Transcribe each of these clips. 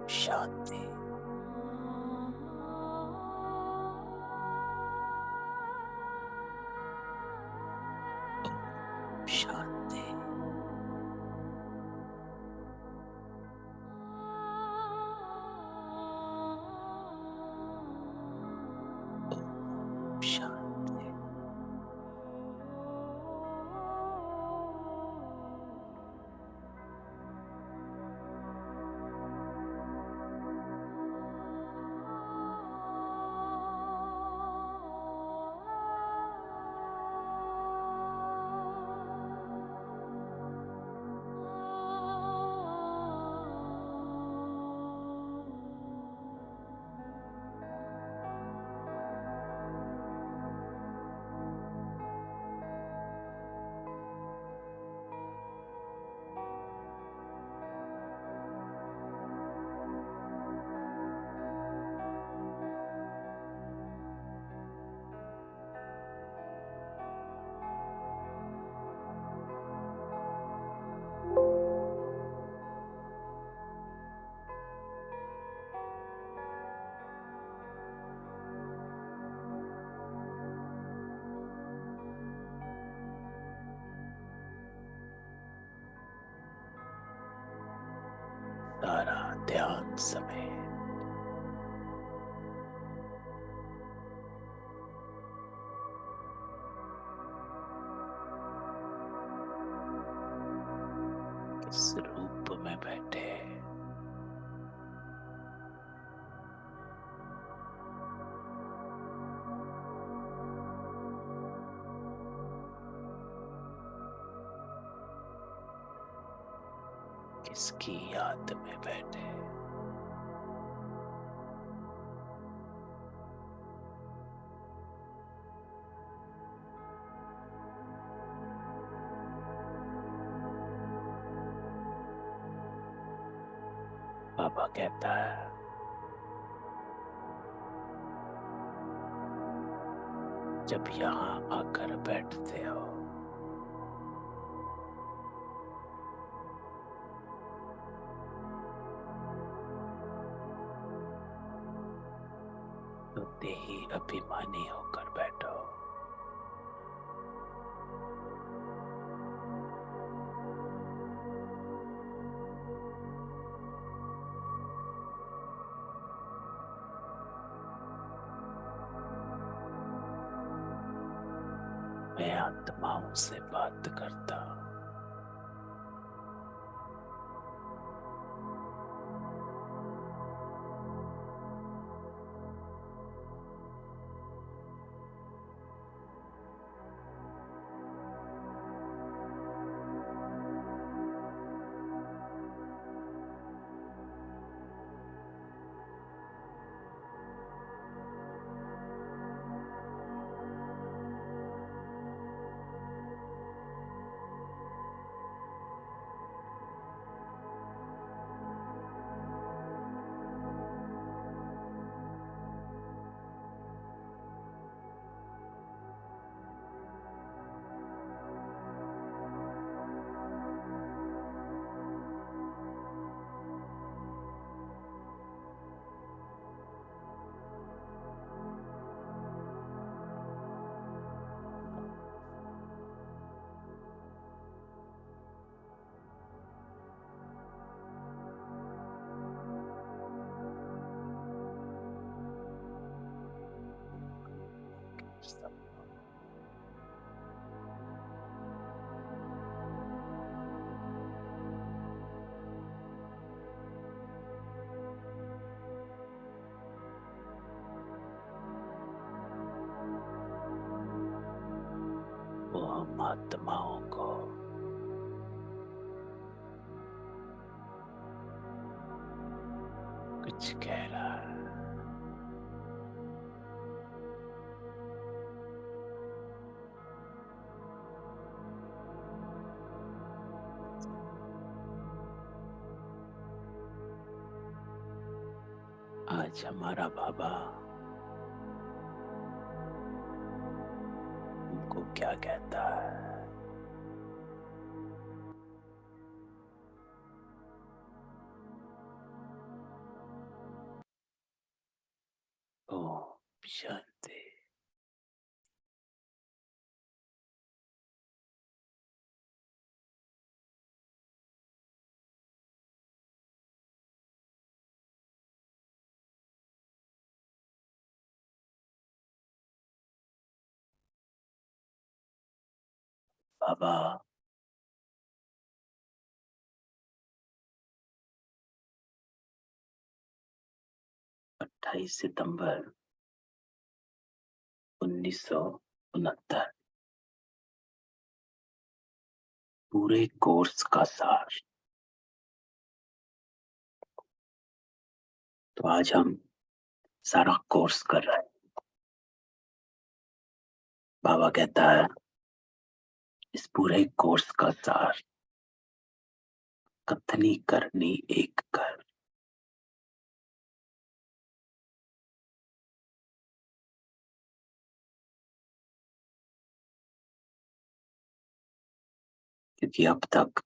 शांति। शांति। शांति। सारा ध्यान समेत किस रूप में बैठे, किसकी याद में बैठे। बाबा कहता है, जब यहाँ आकर बैठते हो तो देही अभिमानी होकर बैठो। मैं आत्माओं से बात करता हूँ। वो हम आत्माओं को कुछ कह रहा है। आज हमारा बाबा हमको क्या कहता है? शांति। बाबा 28 सितंबर 1969 पूरे कोर्स का सार। तो आज हम सारा कोर्स कर रहे हैं। बाबा कहता है इस पूरे कोर्स का सार कथनी करनी एक कर। क्योंकि अब तक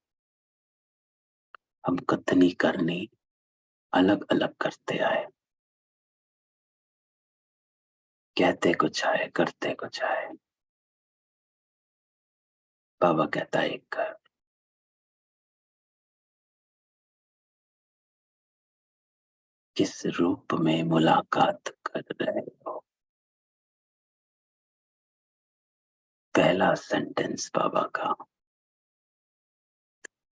हम कथनी करनी अलग अलग करते आए, कहते कुछ आए करते कुछ आए। बाबा कहता है एक कर। किस रूप में मुलाकात कर रहे हो? पहला सेंटेंस बाबा का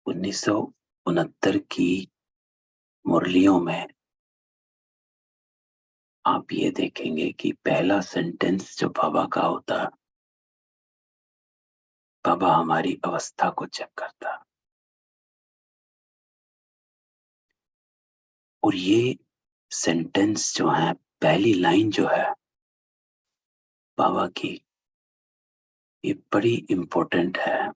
1969 की मुरलियों में आप ये देखेंगे कि पहला सेंटेंस जो बाबा का होता है, बाबा हमारी अवस्था को चेक करता है। और ये सेंटेंस जो है, पहली लाइन जो है बाबा की, ये बड़ी इंपॉर्टेंट है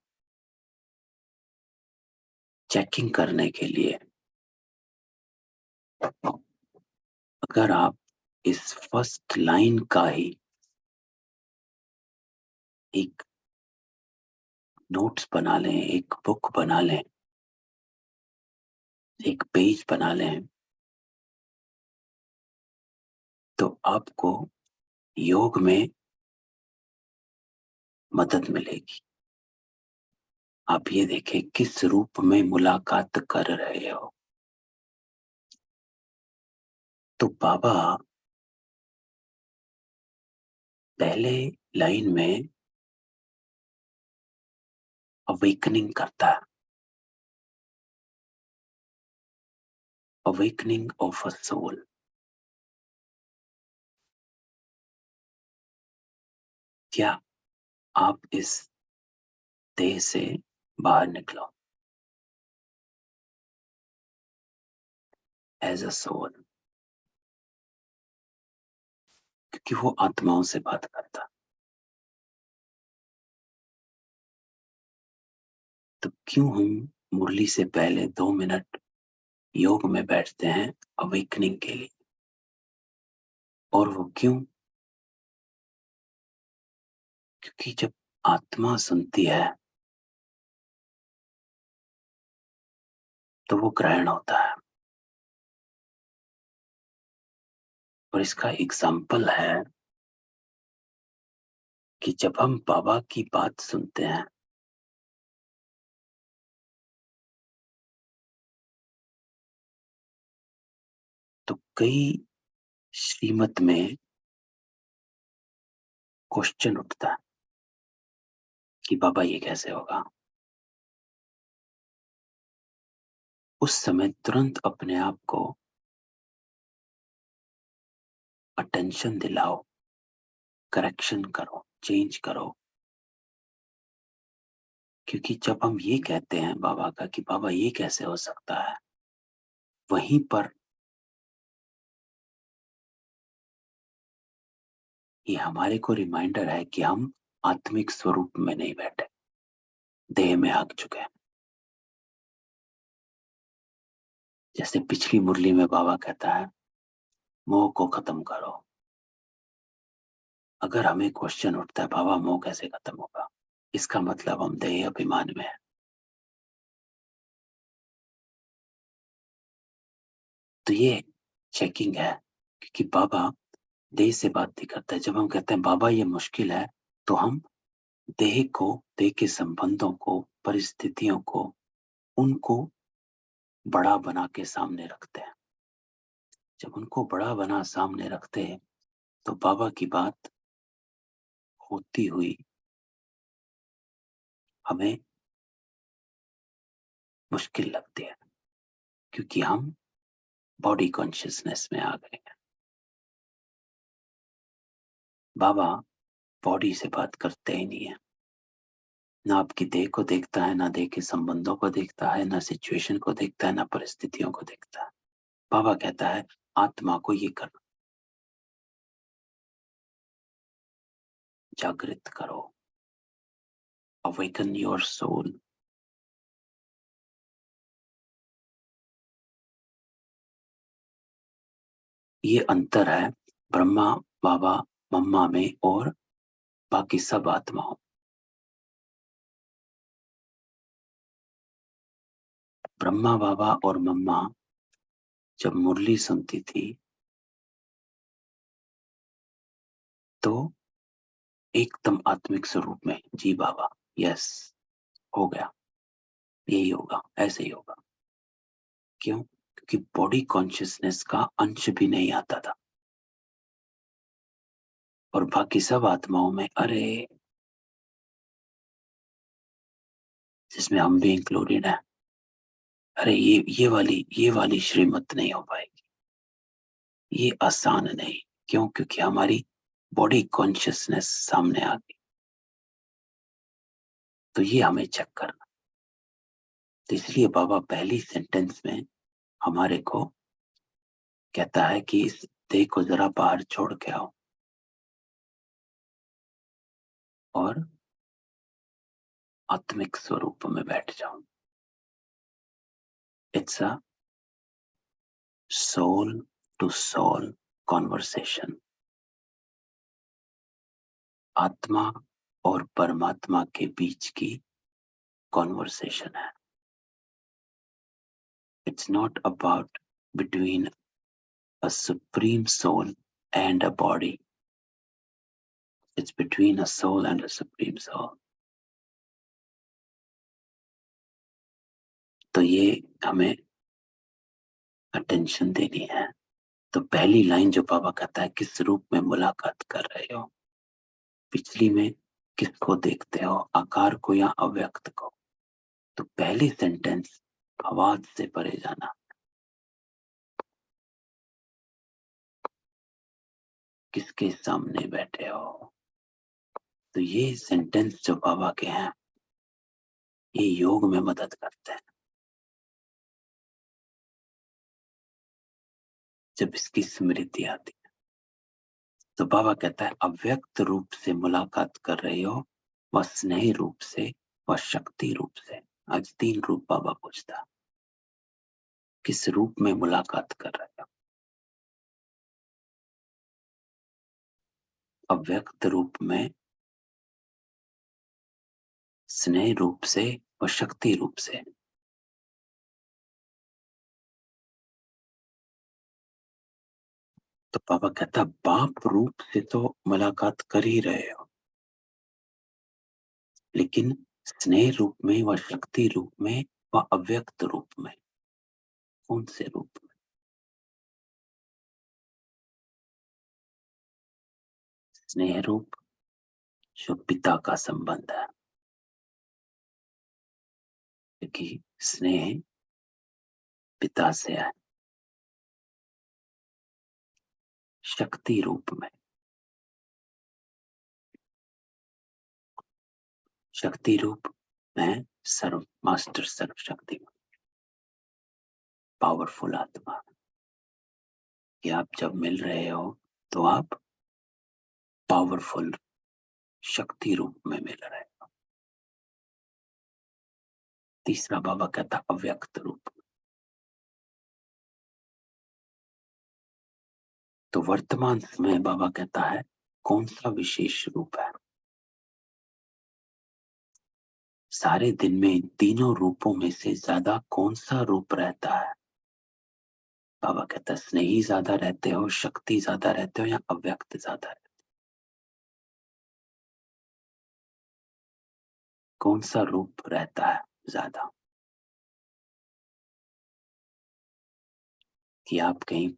चेकिंग करने के लिए। अगर आप इस फर्स्ट लाइन का ही एक नोट्स बना लें, एक बुक बना लें, एक पेज बना लें, तो आपको योग में मदद मिलेगी। आप ये देखें किस रूप में मुलाकात कर रहे हो। तो बाबा पहले लाइन में अवेकनिंग करता है, अवेकनिंग ऑफ अ सोल। क्या आप इस देह से बाहर निकलो एज अ सोल, क्योंकि वो आत्माओं से बात करता। तो क्यों हम मुरली से पहले 2 मिनट योग में बैठते हैं अवेकनिंग के लिए? और वो क्यों? क्योंकि जब आत्मा सुनती है तो वो ग्रहण होता है। और इसका एग्जाम्पल है कि जब हम बाबा की बात सुनते हैं तो कई श्रीमत में क्वेश्चन उठता है कि बाबा ये कैसे होगा। उस समय तुरंत अपने आप को अटेंशन दिलाओ, करेक्शन करो, चेंज करो। क्योंकि जब हम ये कहते हैं बाबा का कि बाबा ये कैसे हो सकता है, वहीं पर ये हमारे को रिमाइंडर है कि हम आत्मिक स्वरूप में नहीं बैठे, देह में आ चुके हैं। जैसे पिछली मुरली में बाबा कहता है मोह को खत्म करो। अगर हमें क्वेश्चन उठता है बाबा मोह कैसे खत्म होगा, इसका मतलब हम देह अभिमान में है। तो ये चेकिंग है, क्योंकि बाबा देह से बात नहीं करता है। जब हम कहते हैं बाबा ये मुश्किल है, तो हम देह को, देह के संबंधों को, परिस्थितियों को, उनको बड़ा बना के सामने रखते हैं। जब उनको बड़ा बना सामने रखते हैं, तो बाबा की बात होती हुई हमें मुश्किल लगती है, क्योंकि हम बॉडी कॉन्शियसनेस में आ गए हैं। बाबा बॉडी से बात करते ही नहीं है, ना आपकी देह को देखता है, ना देह के संबंधों को देखता है, ना सिचुएशन को देखता है, ना परिस्थितियों को देखता है। बाबा कहता है आत्मा को ये करना, जागृत करो, अवेकन योर सोल। ये अंतर है ब्रह्मा, बाबा, मम्मा में और बाकी सब आत्माओं। ब्रह्मा, बाबा और मम्मा जब मुरली सुनती थी, तो एकदम आत्मिक स्वरूप में, जी बाबा, यस, हो गया, यही होगा, ऐसे ही होगा। क्यों? क्योंकि बॉडी कॉन्शियसनेस का अंश भी नहीं आता था। और बाकी सब आत्माओं में, अरे, जिसमें हम भी इंक्लूडेड हैं, अरे ये वाली श्रीमत नहीं हो पाएगी, ये आसान नहीं। क्यों? क्योंकि हमारी बॉडी कॉन्शियसनेस सामने आ गई। तो ये हमें चेक करना। तो इसलिए बाबा पहली सेंटेंस में हमारे को कहता है कि इस देह को जरा बाहर छोड़ के आओ और आत्मिक स्वरूप में बैठ जाओ। It's a soul to soul conversation. आत्मा और परमात्मा के बीच की कॉन्वर्सेशन है। It's not about between a supreme soul and a body. It's between a soul and a supreme soul. तो ये हमें अटेंशन देनी है। तो पहली लाइन जो बाबा कहता है, किस रूप में मुलाकात कर रहे हो? पिछली में किसको देखते हो, आकार को या अव्यक्त को? तो पहली सेंटेंस आवाज से परे जाना, किसके सामने बैठे हो? तो ये सेंटेंस जो बाबा के हैं, ये योग में मदद करते हैं। जब इसकी स्मृति आती है, तो बाबा कहता है अव्यक्त रूप से मुलाकात कर रहे हो, व स्नेह रूप से, व शक्ति रूप से। आज 3 रूप बाबा पूछता, किस रूप में मुलाकात कर रहे हो? अव्यक्त रूप में, स्नेह रूप से और शक्ति रूप से। तो बाबा कहता बाप रूप से तो मुलाकात कर ही रहे हो, लेकिन स्नेह रूप में व शक्ति रूप में व अव्यक्त रूप में, कौन से रूप में? स्नेह रूप जो पिता का संबंध है, क्योंकि स्नेह पिता से है। शक्ति रूप में, शक्ति रूप में सर्व मास्टर, सर्व शक्ति, पावरफुल आत्मा, कि आप जब मिल रहे हो तो आप पावरफुल शक्ति रूप में मिल रहे हो। तीसरा बाबा कहता अव्यक्त रूप। तो वर्तमान समय बाबा कहता है कौन सा विशेष रूप है? सारे दिन में इन तीनों रूपों में से ज्यादा कौन सा रूप रहता है? बाबा कहता है स्नेही ज्यादा रहते हो, शक्ति ज्यादा रहते हो, या अव्यक्त ज्यादा रहते हो? कौन सा रूप रहता है ज्यादा? कि आप कहीं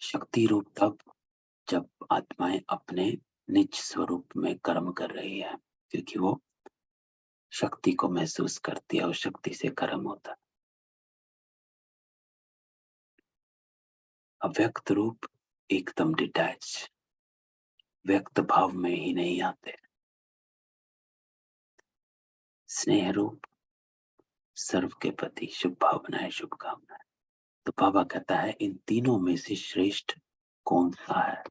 शक्ति रूप तब जब आत्माएं अपने निज स्वरूप में कर्म कर रही है, क्योंकि वो शक्ति को महसूस करती है और शक्ति से कर्म होता है। अव्यक्त रूप एकदम डिटैच, व्यक्त भाव में ही नहीं आते। स्नेह रूप सर्व के प्रति शुभ भावनाएं, शुभकामनाएं। तो बाबा कहता है इन तीनों में से श्रेष्ठ कौन सा है?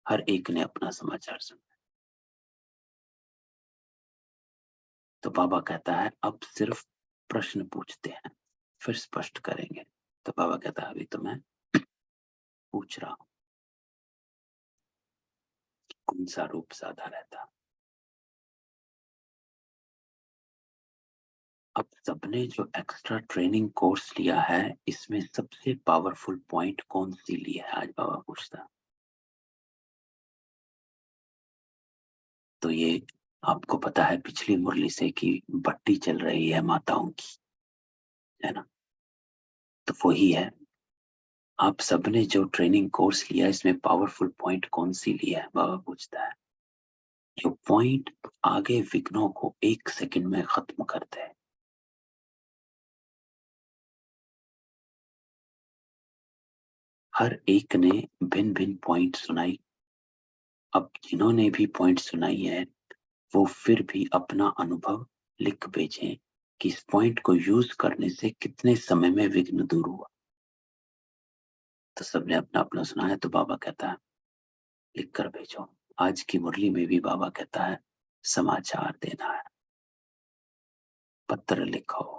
हर एक ने अपना समाचार सुना। तो बाबा कहता है अब सिर्फ प्रश्न पूछते हैं, फिर स्पष्ट करेंगे। तो बाबा कहता है अभी तो मैं पूछ रहा हूं कौन सा रूप ज्यादा रहता। अब सबने जो एक्स्ट्रा ट्रेनिंग कोर्स लिया है, इसमें सबसे पावरफुल पॉइंट कौन सी ली है? आज बाबा पूछता। तो ये आपको पता है पिछली मुरली से कि भट्टी चल रही है माताओं की, है ना? तो वही है। आप सबने जो ट्रेनिंग कोर्स लिया इसमें पावरफुल पॉइंट कौन सी लिया है? बाबा पूछता है। जो पॉइंट आगे विघ्नों को 1 सेकंड में खत्म करते हैं। हर एक ने भिन्न भिन्न पॉइंट सुनाई। अब जिन्होंने भी पॉइंट सुनाई है वो फिर भी अपना अनुभव लिख भेजें कि इस पॉइंट को यूज करने से कितने समय में विघ्न दूर हुआ। तो सबने अपना अपना सुनाया। तो बाबा कहता है लिख कर भेजो। आज की मुरली में भी बाबा कहता है समाचार देना है, पत्र लिखो।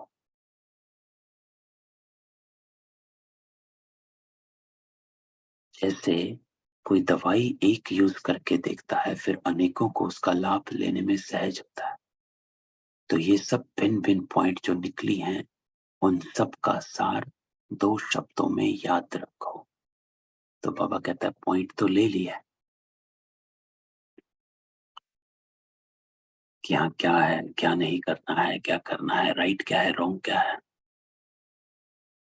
जैसे कोई दवाई एक यूज करके देखता है फिर अनेकों को उसका लाभ लेने में सहज होता है। तो ये सब भिन्न भिन्न पॉइंट जो निकली हैं उन सब का सार 2 शब्दों में याद रखो। तो बाबा कहता है पॉइंट तो ले लिया कि हाँ क्या है, क्या नहीं करना है, क्या करना है, राइट क्या है, रॉन्ग क्या है।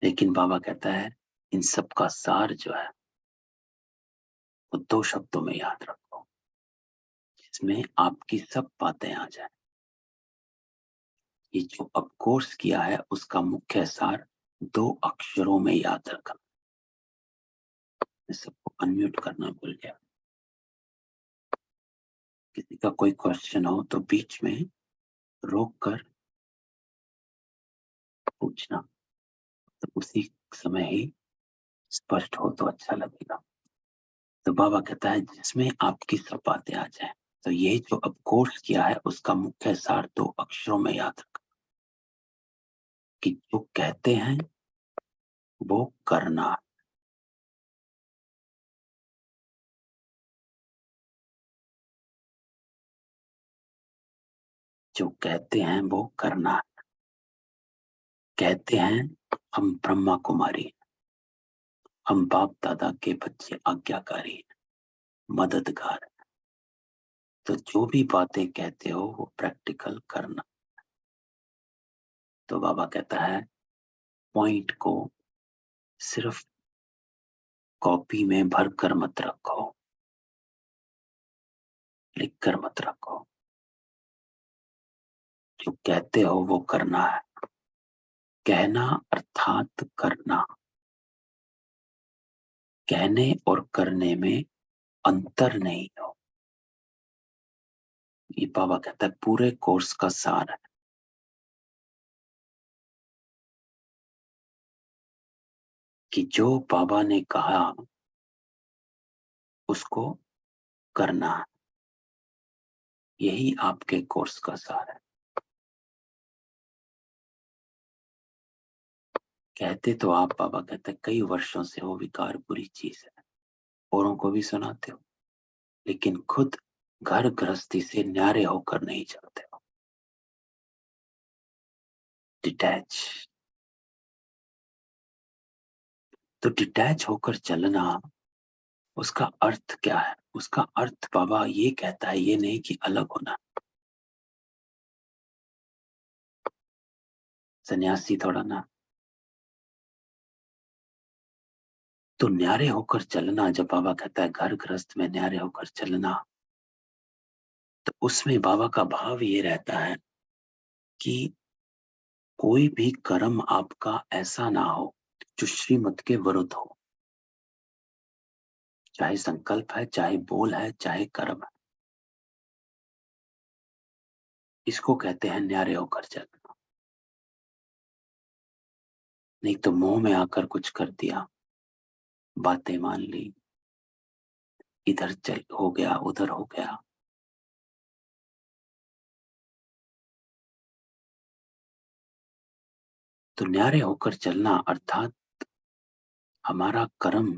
लेकिन बाबा कहता है इन सब का सार जो है वो 2 शब्दों में याद रखो, जिसमें आपकी सब बातें आ जाए। ये जो अब कोर्स किया है उसका मुख्य सार 2 अक्षरों में याद रखना। मैं सबको अनम्यूट करना भूल गया। किसी का कोई क्वेश्चन हो तो बीच में रोक कर पूछना, तो उसी समय ही स्पष्ट हो तो अच्छा लगेगा। तो बाबा कहता है जिसमें आपकी सब बातें आ जाए। तो ये जो अब कोर्स किया है उसका मुख्य सार 2 अक्षरों में याद रखना कि जो कहते हैं वो करना। जो कहते हैं वो करना। कहते हैं हम ब्रह्मा कुमारी, हम बाप दादा के बच्चे आज्ञाकारी, मददगार। तो जो भी बातें कहते हो वो प्रैक्टिकल करना। तो बाबा कहता है पॉइंट को सिर्फ कॉपी में भर कर मत रखो, लिख कर मत रखो। जो कहते हो वो करना है। कहना अर्थात करना। कहने और करने में अंतर नहीं हो। ये बाबा कहता है पूरे कोर्स का सार है कि जो बाबा ने कहा उसको करना है। यही आपके कोर्स का सार है। कहते तो आप बाबा कहते हैं कई वर्षों से वो विकार बुरी चीज है, औरों को भी सुनाते हो, लेकिन खुद घर गृहस्थी से न्यारे होकर नहीं चलते हो। डिटैच। तो डिटैच होकर चलना, उसका अर्थ क्या है? उसका अर्थ बाबा ये कहता है, ये नहीं कि अलग होना। सन्यासी थोड़ा ना। तो न्यारे होकर चलना, जब बाबा कहता है घर गृहस्थ में न्यारे होकर चलना, तो उसमें बाबा का भाव ये रहता है कि कोई भी कर्म आपका ऐसा ना हो जो श्रीमत के विरुद्ध हो। चाहे संकल्प है, चाहे बोल है, चाहे कर्म है, इसको कहते हैं न्यारे होकर चलना। नहीं तो मोह में आकर कुछ कर दिया, बातें मान ली, इधर चल हो गया, उधर हो गया। तो न्यारे होकर चलना अर्थात हमारा कर्म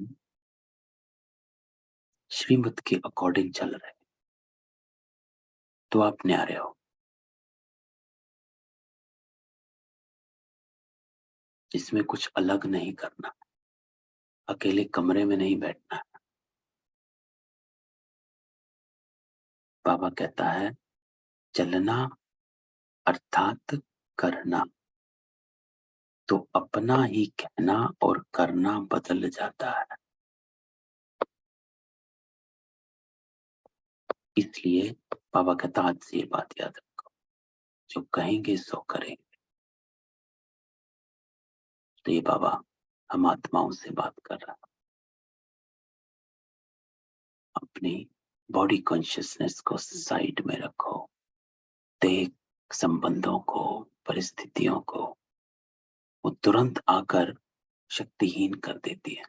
श्रीमत के अकॉर्डिंग चल रहे, तो आप न्यारे हो। इसमें कुछ अलग नहीं करना, अकेले कमरे में नहीं बैठना। बाबा कहता है चलना अर्थात करना, तो अपना ही कहना और करना बदल जाता है। इसलिए बाबा कहता आज से ये बात याद रखो, जो कहेंगे सो करेंगे। तो ये बाबा हम आत्माओं से बात कर रहा है। अपनी बॉडी कॉन्शियसनेस को साइड में रखो, देख संबंधों को, परिस्थितियों को, वो तुरंत आकर शक्तिहीन कर देती है,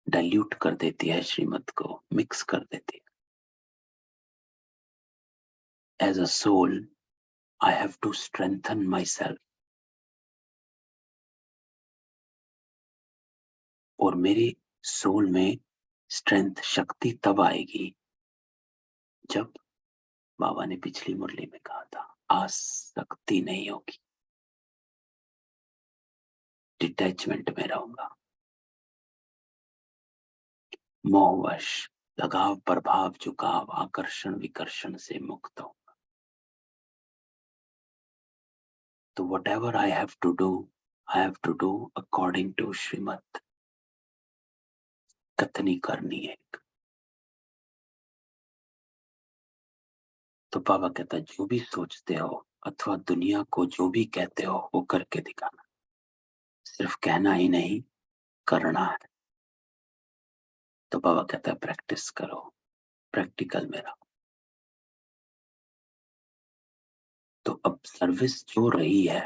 डाइल्यूट कर देती है, श्रीमत को मिक्स कर देती है। As a soul I have to strengthen myself, और मेरे सोल में स्ट्रेंथ, शक्ति तब आएगी जब बाबा ने पिछली मुरली में कहा था आसक्ति नहीं होगी, डिटैचमेंट में रहूंगा, मोहवश, लगाव, प्रभाव, झुकाव, आकर्षण, विकर्षण से मुक्त हूं। तो whatever I have to do according to श्रीमत। कथनी करनी है। तो बाबा कहता है जो भी सोचते हो अथवा दुनिया को जो भी कहते हो वो करके दिखाना। सिर्फ कहना ही नहीं, करना है। तो बाबा कहता है प्रैक्टिस करो, प्रैक्टिकल में रहो। तो अब सर्विस जो रही है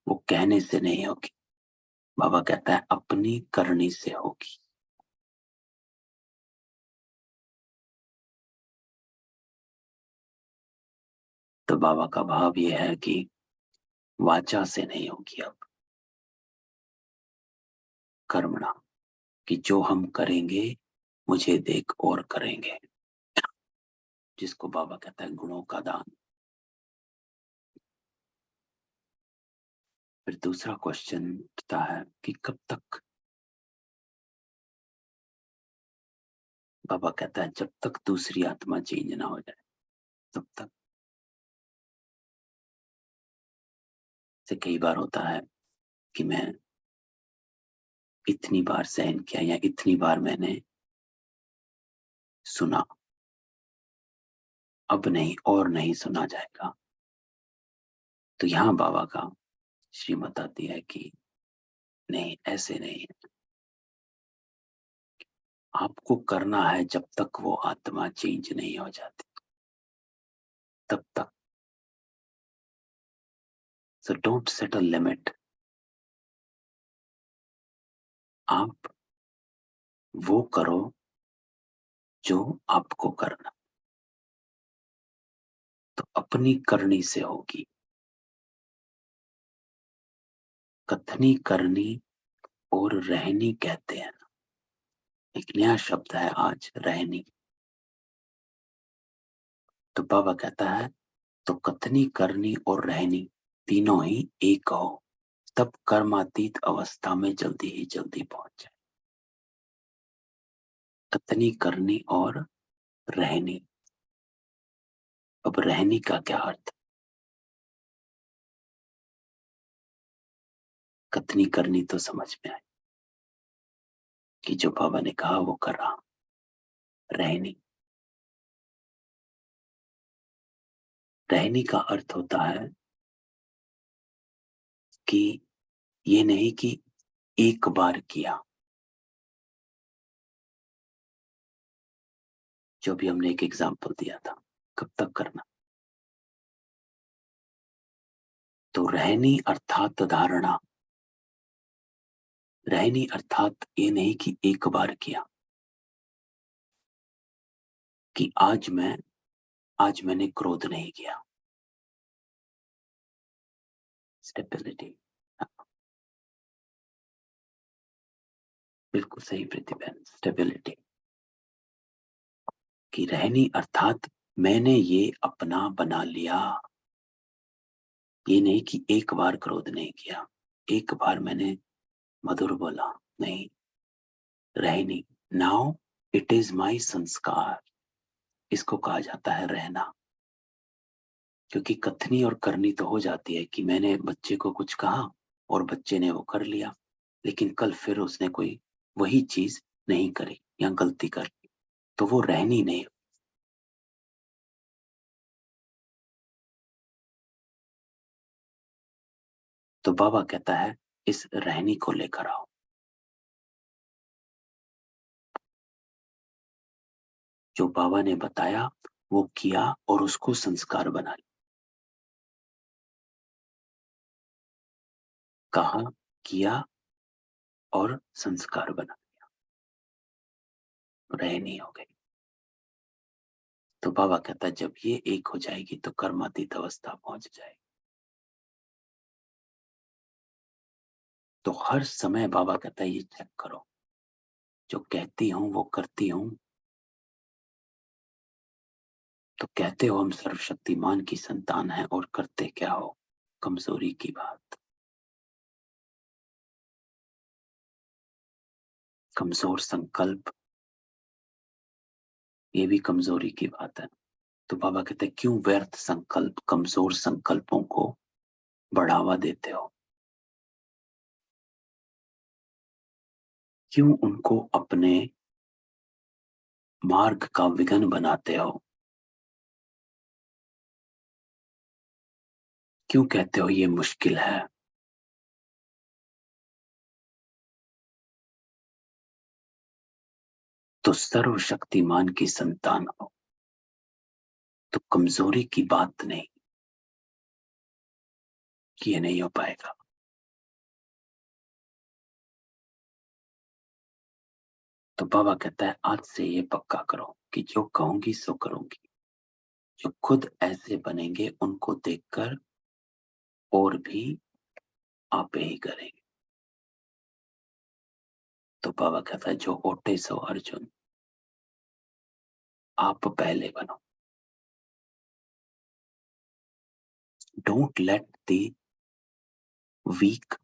वो कहने से नहीं होगी, बाबा कहता है अपनी करनी से होगी। तो बाबा का भाव ये है कि वाचा से नहीं होगी, अब कर्मणा, कि जो हम करेंगे मुझे देख और करेंगे, जिसको बाबा कहता है गुणों का दान। फिर दूसरा क्वेश्चन उठता है कि कब तक? बाबा कहता है जब तक दूसरी आत्मा चेंज ना हो जाए तब तक। से कई बार होता है कि मैं इतनी बार सहन किया या इतनी बार मैंने सुना, अब नहीं और नहीं सुना जाएगा। तो यहां बाबा का श्रीमत आती है कि नहीं, ऐसे नहीं है, आपको करना है जब तक वो आत्मा चेंज नहीं हो जाती तब तक। So don't set a limit. आप वो करो जो आपको करना, तो अपनी करनी से होगी। कथनी करनी और रहनी कहते हैं। एक नया शब्द है आज, रहनी। तो बाबा कहता है तो कथनी करनी और रहनी तीनों ही एक हो। तब कर्मातीत अवस्था में जल्दी ही जल्दी पहुंच जाए। कथनी, करनी और रहनी। अब रहनी का क्या अर्थ? कथनी करनी तो समझ में आए कि जो बाबा ने कहा वो कर रहा। रहनी, रहनी का अर्थ होता है कि ये नहीं कि एक बार किया, जो भी हमने एक एग्जाम्पल दिया था, कब तक करना। तो रहनी अर्थात धारणा, रहनी अर्थात ये नहीं कि एक बार किया, कि आज मैंने क्रोध नहीं किया। स्टेबिलिटी, बिल्कुल सही प्रतिबंध, स्टेबिलिटी की रहनी अर्थात मैंने ये अपना बना लिया। ये नहीं कि एक बार क्रोध नहीं किया, एक बार मैंने मधुर बोला, नहीं। रहनी, नाउ इट इज माई संस्कार, इसको कहा जाता है रहना। क्योंकि कथनी और करनी तो हो जाती है कि मैंने बच्चे को कुछ कहा और बच्चे ने वो कर लिया, लेकिन कल फिर उसने कोई वही चीज नहीं करी या गलती कर ली, तो वो रहनी नहीं। तो बाबा कहता है इस रहनी को लेकर आओ। जो बाबा ने बताया वो किया और उसको संस्कार बना लिया। कहा, किया और संस्कार बना लिया, रहनी हो गई। तो बाबा कहता है जब ये एक हो जाएगी तो कर्मातीत अवस्था पहुंच जाएगी। तो हर समय बाबा कहता है ये चेक करो, जो कहती हूं वो करती हूं। तो कहते हो हम सर्वशक्तिमान की संतान हैं और करते क्या हो? कमजोरी की बात। कमजोर संकल्प, ये भी कमजोरी की बात है। तो बाबा कहते हैं क्यों व्यर्थ संकल्प, कमजोर संकल्पों को बढ़ावा देते हो? क्यों उनको अपने मार्ग का विघ्न बनाते हो? क्यों कहते हो ये मुश्किल है? तो सर्वशक्तिमान की संतान हो तो कमजोरी की बात नहीं कि ये नहीं हो पाएगा। तो बाबा कहता है आज से ये पक्का करो कि जो कहूंगी सो करूंगी। जो खुद ऐसे बनेंगे उनको देखकर और भी आप ही करेंगे। तो बाबा कहता है जो ओटे सो अर्जुन, आप पहले बनो। Don't let the weak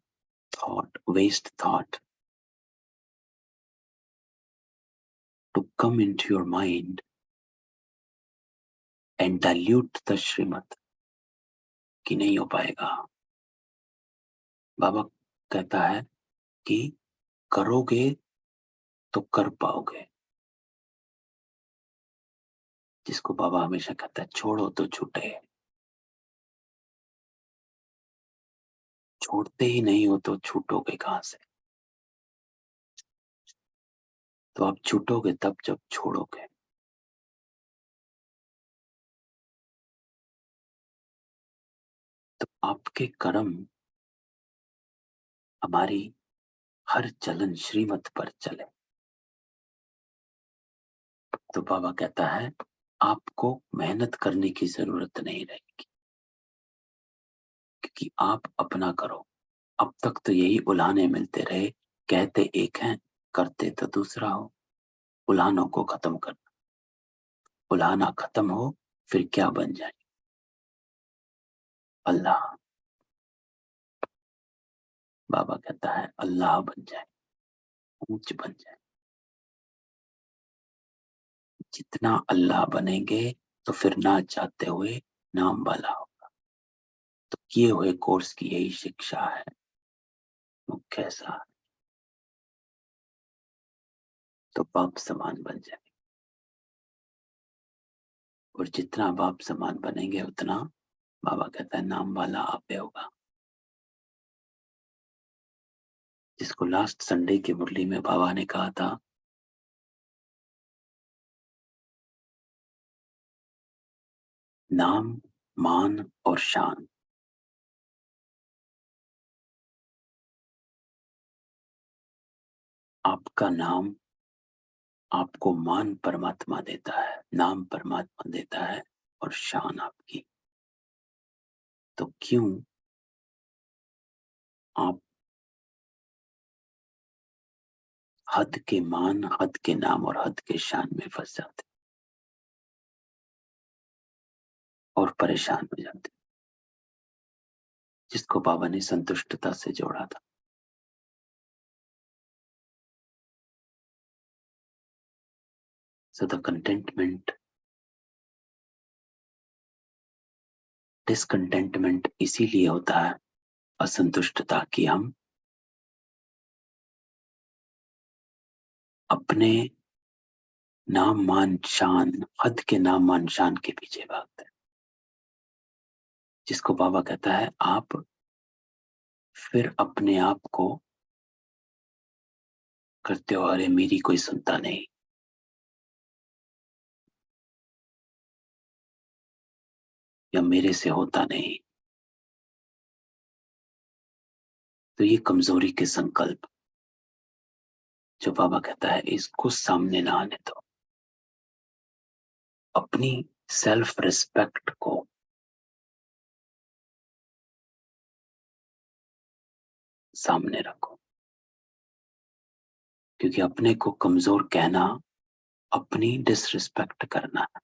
thought, waste thought to come into your mind and dilute the श्रीमत, कि नहीं हो पाएगा। बाबा कहता है कि करोगे तो कर पाओगे। जिसको बाबा हमेशा कहता है छोड़ो तो छूटे। छोड़ते ही नहीं हो तो छूटोगे कहां से? तो आप छूटोगे तब जब छोड़ोगे। तो आपके कर्म हमारी हर चलन श्रीमत पर चले। तो बाबा कहता है आपको मेहनत करने की जरूरत नहीं रहेगी, क्योंकि आप अपना करो। अब तक तो यही उलाहने मिलते रहे, कहते एक हैं करते तो दूसरा हो। उलाहनों को खत्म करना, उलाहना खत्म हो फिर क्या बन जाए? अल्लाह। बाबा कहता है अल्लाह बन जाए, ऊंच बन जाए। जितना अल्लाह बनेंगे तो फिर ना चाहते हुए नाम वाला होगा। तो किए हुए कोर्स की यही शिक्षा है, मुख्य सा। तो बाप समान बन जाए, और जितना बाप समान बनेंगे उतना बाबा कहता है नाम वाला आपे होगा। जिसको लास्ट संडे की मुरली में बाबा ने कहा था, नाम, मान और शान। आपका नाम आपको मान परमात्मा देता है, नाम परमात्मा देता है, और शान आपकी। तो क्यों आप हद के मान, हद के नाम और हद के शान में फंस जाते और परेशान हो जाते, जिसको बाबा ने संतुष्टता से जोड़ा था। So the contentment, डिसकंटेंटमेंट इसीलिए होता है, असंतुष्टता, कि हम अपने नाम मान शान, हद के नाम मान शान के पीछे भागते हैं। जिसको बाबा कहता है आप फिर अपने आप को करते हो, अरे मेरी कोई सुनता नहीं, या मेरे से होता नहीं। तो ये कमजोरी के संकल्प, जो बाबा कहता है इसको सामने ना आने दो। अपनी सेल्फ रिस्पेक्ट को सामने रखो, क्योंकि अपने को कमजोर कहना अपनी डिसरिस्पेक्ट करना है।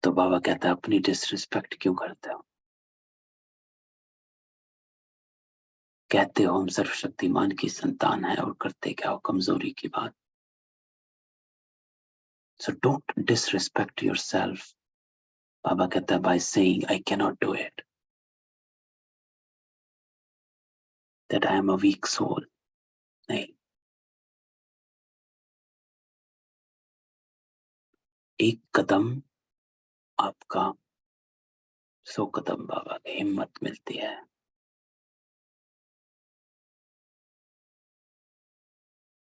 तो बाबा कहता है अपनी डिसरिस्पेक्ट क्यों करते हो? कहते हो हम सर्वशक्तिमान की संतान है, और करते क्या हो? कमजोरी की बात। So don't disrespect yourself. Baba कहता है by saying I can not do it, that I am a weak soul. नहीं, एक कदम आपका 100 कदम बाबा की हिम्मत मिलती है।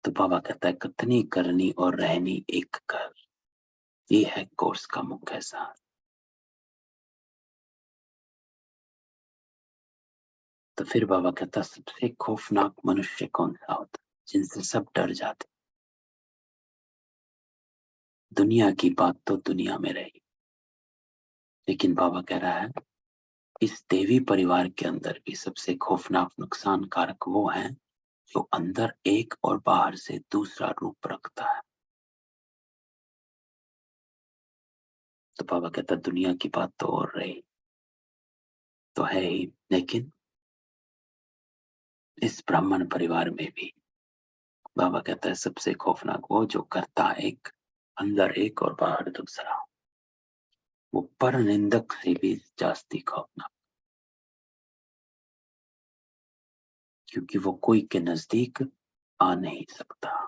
तो बाबा कहता है कथनी करनी और रहनी एक कर। ये है कोर्स का मुख्य सार। तो फिर बाबा कहता सबसे खौफनाक मनुष्य कौन सा होता, जिनसे सब डर जाते। दुनिया की बात तो दुनिया में रही, लेकिन बाबा कह रहा है इस देवी परिवार के अंदर भी सबसे खौफनाक नुकसान कारक वो है जो अंदर एक और बाहर से दूसरा रूप रखता है। तो बाबा कहता दुनिया की बात तो और रही, तो है ही, लेकिन इस ब्राह्मण परिवार में भी बाबा कहता है सबसे खौफनाक वो जो करता एक, अंदर एक और बाहर दूसरा। वो पर निंदक से भी जास्ती खौफनाक, क्योंकि वो कोई के नजदीक आ नहीं सकता,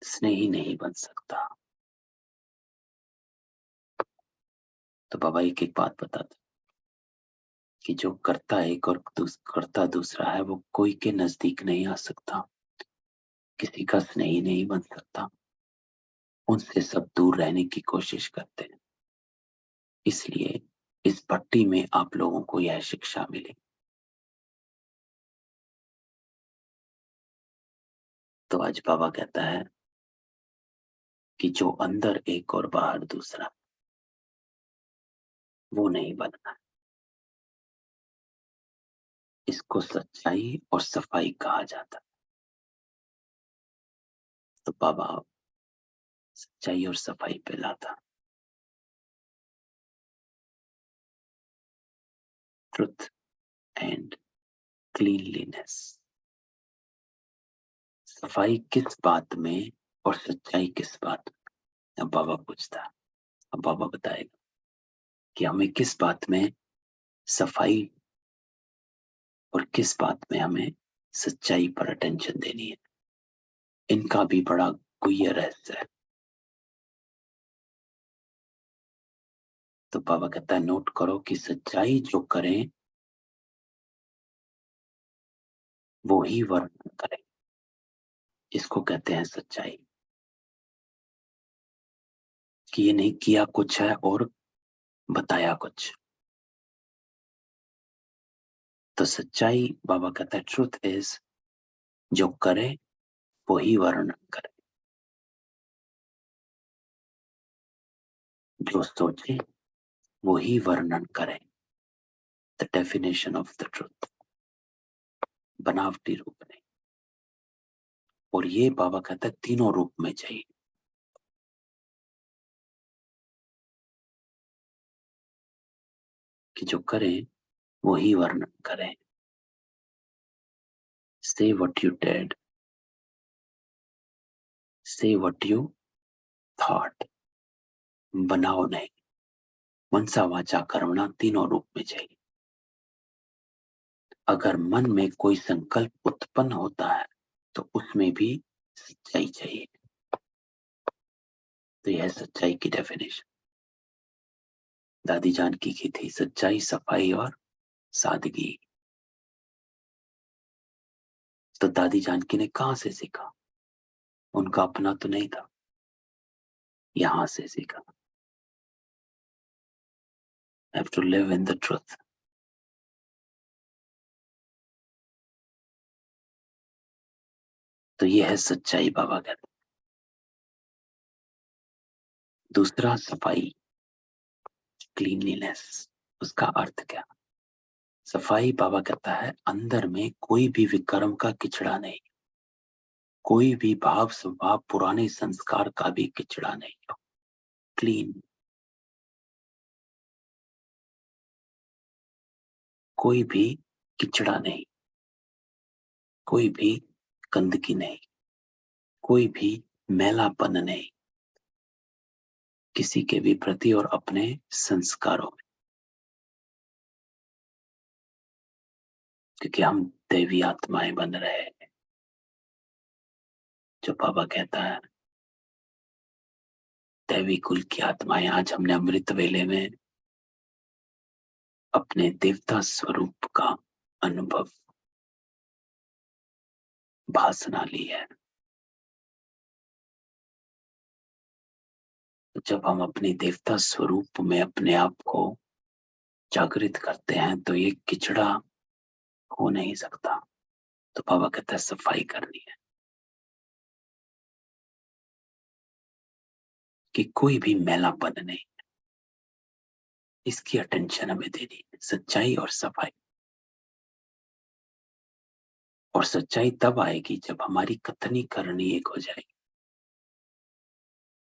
स्नेही नहीं बन सकता। तो बाबा एक एक बात बताते कि जो करता एक और करता दूसरा है, वो कोई के नजदीक नहीं आ सकता, किसी का स्नेही नहीं बन सकता, उनसे सब दूर रहने की कोशिश करते हैं। इसलिए इस भट्टी में आप लोगों को यह शिक्षा मिली। तो आज बाबा कहता है कि जो अंदर एक और बाहर दूसरा, वो नहीं बनना है। इसको सच्चाई और सफाई कहा जाता है। तो बाबा सच्चाई और सफाई पे लाता। Truth and cleanliness. सफाई किस बात में और सच्चाई किस बात में? अब बाबा पूछता, अब बाबा बताएगा कि हमें किस बात में सफाई और किस बात में हमें सच्चाई पर अटेंशन देनी है। इनका भी बड़ा गुह्य रहस्य है। तो बाबा कहता है नोट करो कि सच्चाई जो करें वो ही वर्णन करें, इसको कहते हैं सच्चाई। कि ये नहीं किया कुछ है और बताया कुछ। तो सच्चाई बाबा कहता है ट्रूथ इज जो करे वो ही वर्णन करे, जो सोचे वो ही वर्णन करे। The definition of the truth, बनावटी रूप नहीं। और ये बाबा कहता है तीनों रूप में चाहिए। कि जो करें वो ही वर्णन करें। Say what you did, say what you thought। बनाओ नहीं, मनसा वाचा कर्मणा तीनों रूप में चाहिए। अगर मन में कोई संकल्प उत्पन्न होता है तो उसमें भी सच्चाई चाहिए। तो यह सच्चाई की डेफिनेशन दादी जानकी की थी, सच्चाई, सफाई और सादगी। तो दादी जानकी ने कहां से सीखा? उनका अपना तो नहीं था, यहां से सीखा। Have to live in the truth। तो ये है सच्चाई बाबा कहते। दूसरा सफाई, क्लीनलीनेस। उसका अर्थ क्या? सफाई बाबा कहता है अंदर में कोई भी विकर्म का किचड़ा नहीं, कोई भी भाव स्वभाव पुराने संस्कार का भी किचड़ा नहीं हो। क्लीन, कोई भी किचड़ा नहीं, कोई भी गंदगी नहीं, कोई भी मैलापन नहीं किसी के भी प्रति और अपने संस्कारों में। क्योंकि हम दैवी आत्माएं बन रहे हैं। जो बाबा कहता है दैवी कुल की आत्माएं, आज हमने अमृत वेले में अपने देवता स्वरूप का अनुभव भासना ली है। जब हम अपने देवता स्वरूप में अपने आप को जागृत करते हैं तो ये किचड़ा हो नहीं सकता। तो बाबा कहता है सफाई करनी है कि कोई भी मैलापन नहीं, इसकी अटेंशन हमें देनी है, सच्चाई और सफाई। और सच्चाई तब आएगी जब हमारी कथनी करनी एक हो जाएगी,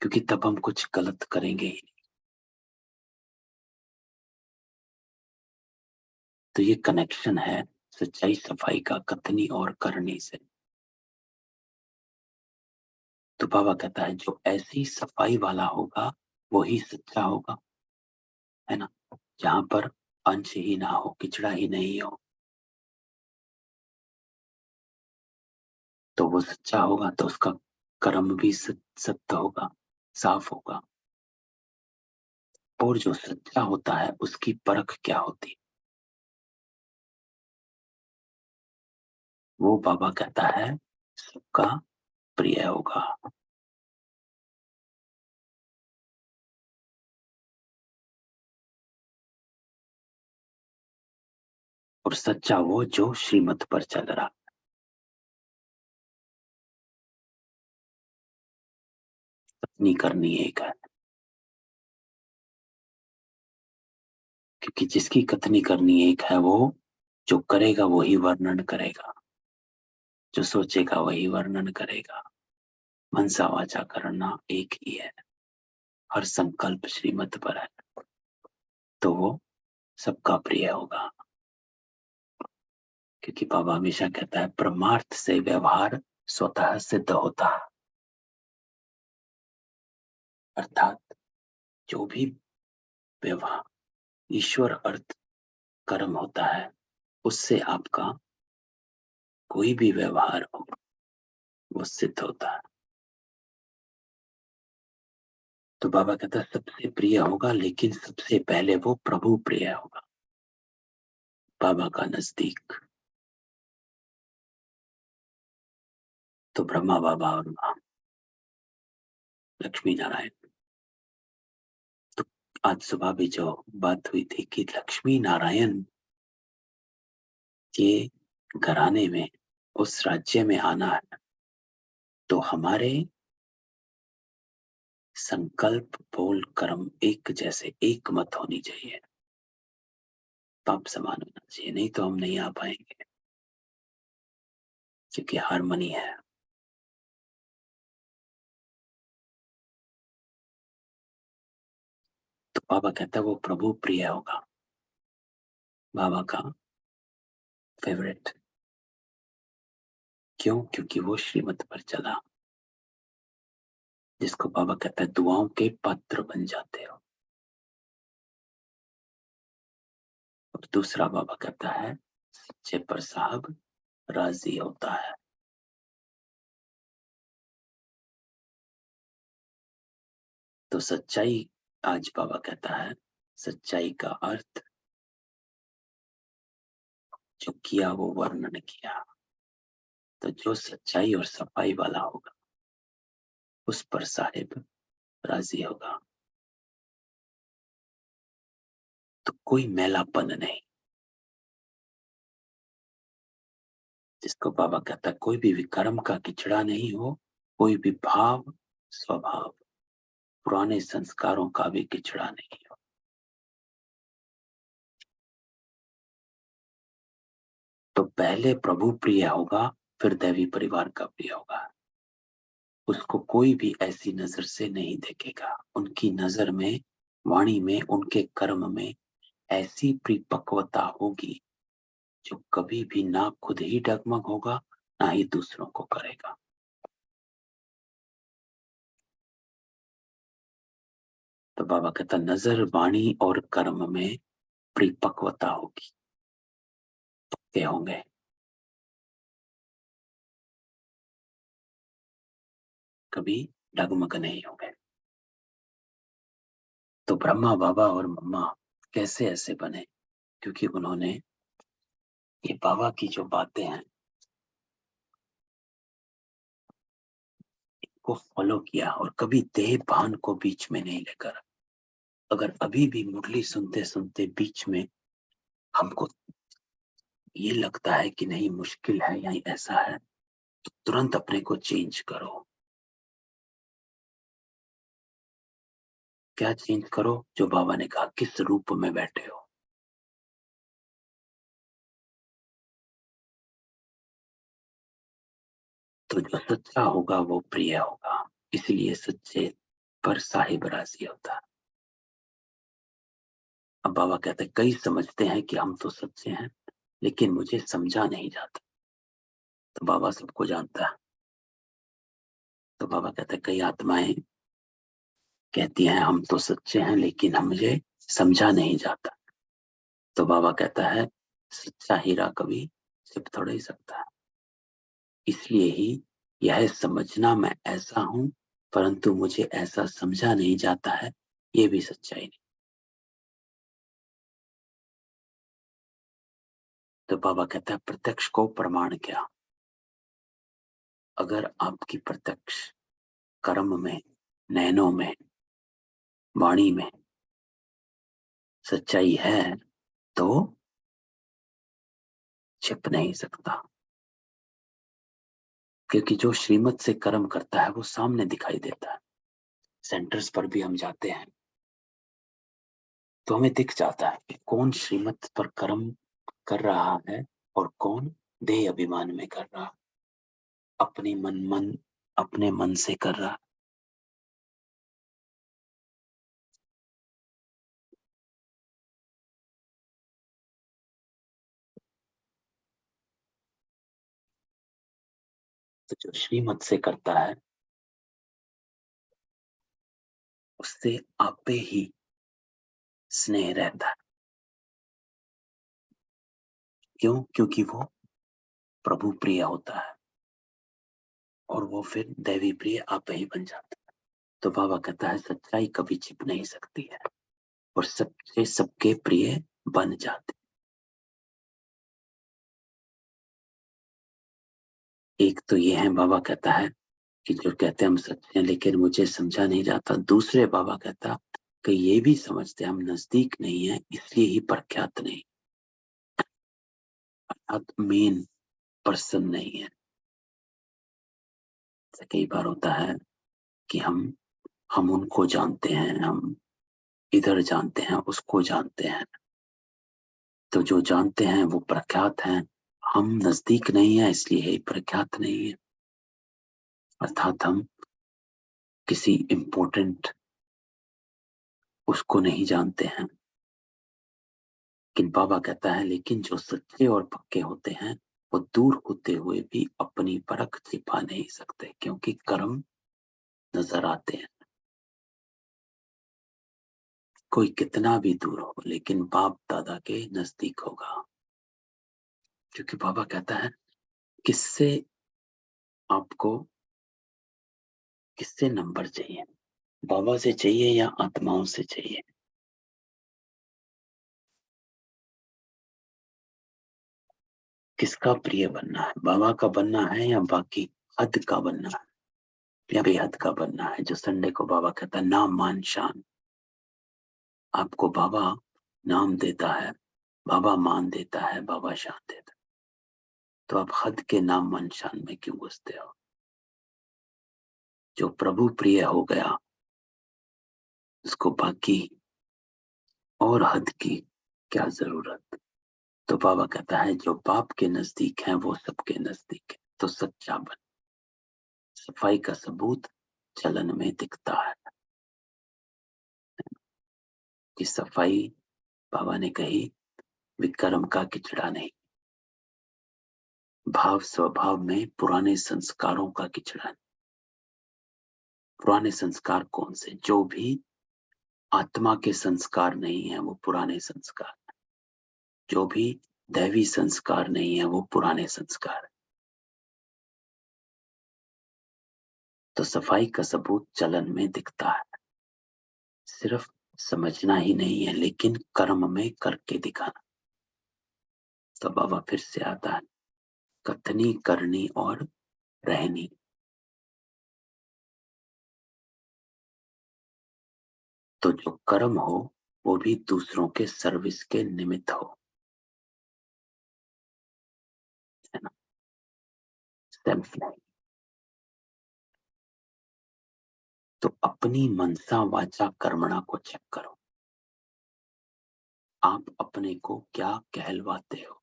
क्योंकि तब हम कुछ गलत करेंगे ही नहीं। तो ये कनेक्शन है सच्चाई सफाई का कथनी और करनी से। तो बाबा कहता है जो ऐसी सफाई वाला होगा वो ही सच्चा होगा, है ना। जहां पर अंश ही ना हो, किचड़ा ही नहीं हो, तो वो सच्चा होगा। तो उसका कर्म भी सत्य होगा, साफ होगा। और जो सच्चा होता है उसकी परख क्या होती है? वो बाबा कहता है सबका प्रिय होगा। और सच्चा वो जो श्रीमत पर चल रहा। अपनी करनी एक है, क्योंकि जिसकी कथनी करनी एक है वो जो करेगा वही वर्णन करेगा, जो सोचेगा वही वर्णन करेगा। मनसा वाचा करना एक ही है, हर संकल्प श्रीमत पर है, तो वो सबका प्रिय होगा। क्योंकि बाबा हमेशा कहता है परमार्थ से व्यवहार स्वतः सिद्ध होता है। अर्थात जो भी व्यवहार ईश्वर अर्थ कर्म होता है, उससे आपका कोई भी व्यवहार हो वो सिद्ध होता है। तो बाबा कहता है सबसे प्रिय होगा, लेकिन सबसे पहले वो प्रभु प्रिय होगा, बाबा का नजदीक। तो ब्रह्मा बाबा और मां लक्ष्मी नारायण। तो आज सुबह भी जो बात हुई थी कि लक्ष्मी नारायण के घराने में, उस राज्य में आना है, तो हमारे संकल्प बोल कर्म एक जैसे, एक मत होनी चाहिए, पाप समान होना चाहिए, नहीं तो हम नहीं आ पाएंगे, क्योंकि हारमोनी है। तो बाबा कहता है वो प्रभु प्रिय होगा, बाबा का फेवरेट। क्यों? क्योंकि वो श्रीमत पर चला, जिसको बाबा कहता है दुआओं के पात्र बन जाते हो। और दूसरा बाबा कहता है सच्चे पर साहब राजी होता है। तो सच्चाई, आज बाबा कहता है सच्चाई का अर्थ जो किया वो वर्णन किया। तो जो सच्चाई और सफाई वाला होगा उस पर साहिब राजी होगा। तो कोई मैलापन नहीं, जिसको बाबा कहता है कोई भी विकर्म का किचड़ा नहीं हो, कोई भी भाव स्वभाव पुराने संस्कारों का भी किचड़ा नहीं हो। तो पहले प्रभु प्रिय होगा, फिर दैवी परिवार का प्रिय होगा। उसको कोई भी ऐसी नजर से नहीं देखेगा। उनकी नजर में, वाणी में, उनके कर्म में ऐसी परिपक्वता होगी जो कभी भी ना खुद ही डगमग होगा, ना ही दूसरों को करेगा। तो बाबा कहता नजर, वाणी और कर्म में परिपक्वता होगी, पक्के होंगे। कभी डगमग नहीं होंगे। तो ब्रह्मा बाबा और मम्मा कैसे ऐसे बने? क्योंकि उन्होंने ये बाबा की जो बातें हैं को फॉलो किया, और कभी देह भान को बीच में नहीं लेकर। अगर अभी भी मुरली सुनते सुनते बीच में हमको ये लगता है कि नहीं मुश्किल है या ऐसा है, तो तुरंत अपने को चेंज करो। क्या चेंज करो? जो बाबा ने कहा किस रूप में बैठे हो। तो जो सच्चा होगा वो प्रिय होगा, इसलिए सच्चे पर साहिब राजी होता है। अब बाबा कहते हैं कई समझते हैं कि हम तो सच्चे हैं, लेकिन मुझे समझा नहीं जाता। तो बाबा सबको जानता है। तो बाबा कहते हैं कई आत्माएं कहती हैं हम तो सच्चे हैं, लेकिन हम मुझे समझा नहीं जाता। तो बाबा कहता है सच्चा हीरा कभी छिप थोड़ा ही सकता है। इसलिए ही यह समझना मैं ऐसा हूं, परंतु मुझे ऐसा समझा नहीं जाता है, ये भी सच्चाई नहीं। तो बाबा कहता है प्रत्यक्ष को प्रमाण क्या? अगर आपकी प्रत्यक्ष कर्म में, नैनों में, वाणी में सच्चाई है, तो छिप नहीं सकता। क्योंकि जो श्रीमत से कर्म करता है वो सामने दिखाई देता है। सेंटर्स पर भी हम जाते हैं तो हमें दिख जाता है कि कौन श्रीमत पर कर्म कर रहा है और कौन देह अभिमान में कर रहा है, अपनी मन अपने मन से कर रहा है। तो जो श्रीमत से करता है उससे आपे ही स्नेह रहता है। क्यों? क्योंकि वो प्रभु प्रिय होता है और वो फिर दैवी प्रिय आपे ही बन जाता है। तो बाबा कहता है सच्चाई कभी छिप नहीं सकती है और सबसे सबके प्रिय बन जाते। एक तो ये है, बाबा कहता है कि जो कहते हैं हम सच्चे हैं लेकिन मुझे समझा नहीं जाता। दूसरे बाबा कहता कि ये भी समझते हम नजदीक नहीं है इसलिए ही प्रख्यात नहीं, अर्थात मेन पर्सन नहीं है। कई बार होता है कि हम उनको जानते हैं, हम इधर जानते हैं, उसको जानते हैं, तो जो जानते हैं वो प्रख्यात हैं, हम नजदीक नहीं है इसलिए ही प्रख्यात नहीं है। अर्थात हम किसी इम्पोर्टेंट उसको नहीं जानते हैं। लेकिन बाबा कहता है लेकिन जो सच्चे और पक्के होते हैं वो दूर होते हुए भी अपनी परख छिपा नहीं सकते, क्योंकि कर्म नजर आते हैं। कोई कितना भी दूर हो लेकिन बाप दादा के नजदीक होगा। क्योंकि बाबा कहता है किससे आपको किससे नंबर चाहिए, बाबा से चाहिए या आत्माओं से चाहिए? किसका प्रिय बनना है, बाबा का बनना है या बाकी हद का बनना है या बेहद का बनना है? जो संडे को बाबा कहता है नाम मान शान, आपको बाबा नाम देता है, बाबा मान देता है, बाबा शान देता है, तो आप हद के नाम मान शान में क्यों घुसते हो? जो प्रभु प्रिय हो गया उसको बाकी और हद की क्या जरूरत? तो बाबा कहता है जो बाप के नजदीक है वो सबके नजदीक है। तो सच्चा बन, सफाई का सबूत चलन में दिखता है। कि सफाई बाबा ने कही विक्रम का किचड़ा नहीं, भाव स्वभाव में पुराने संस्कारों का किचड़ा नहीं। पुराने संस्कार कौन से? जो भी आत्मा के संस्कार नहीं है वो पुराने संस्कार, जो भी दैवी संस्कार नहीं है वो पुराने संस्कार। तो सफाई का सबूत चलन में दिखता है, सिर्फ समझना ही नहीं है लेकिन कर्म में करके दिखाना। तो बाबा फिर से आता है कथनी करनी और रहनी। तो जो कर्म हो वो भी दूसरों के सर्विस के निमित्त हो, है ना? सेल्फ नहीं। तो अपनी मनसा वाचा कर्मणा को चेक करो, आप अपने को क्या कहलवाते हो?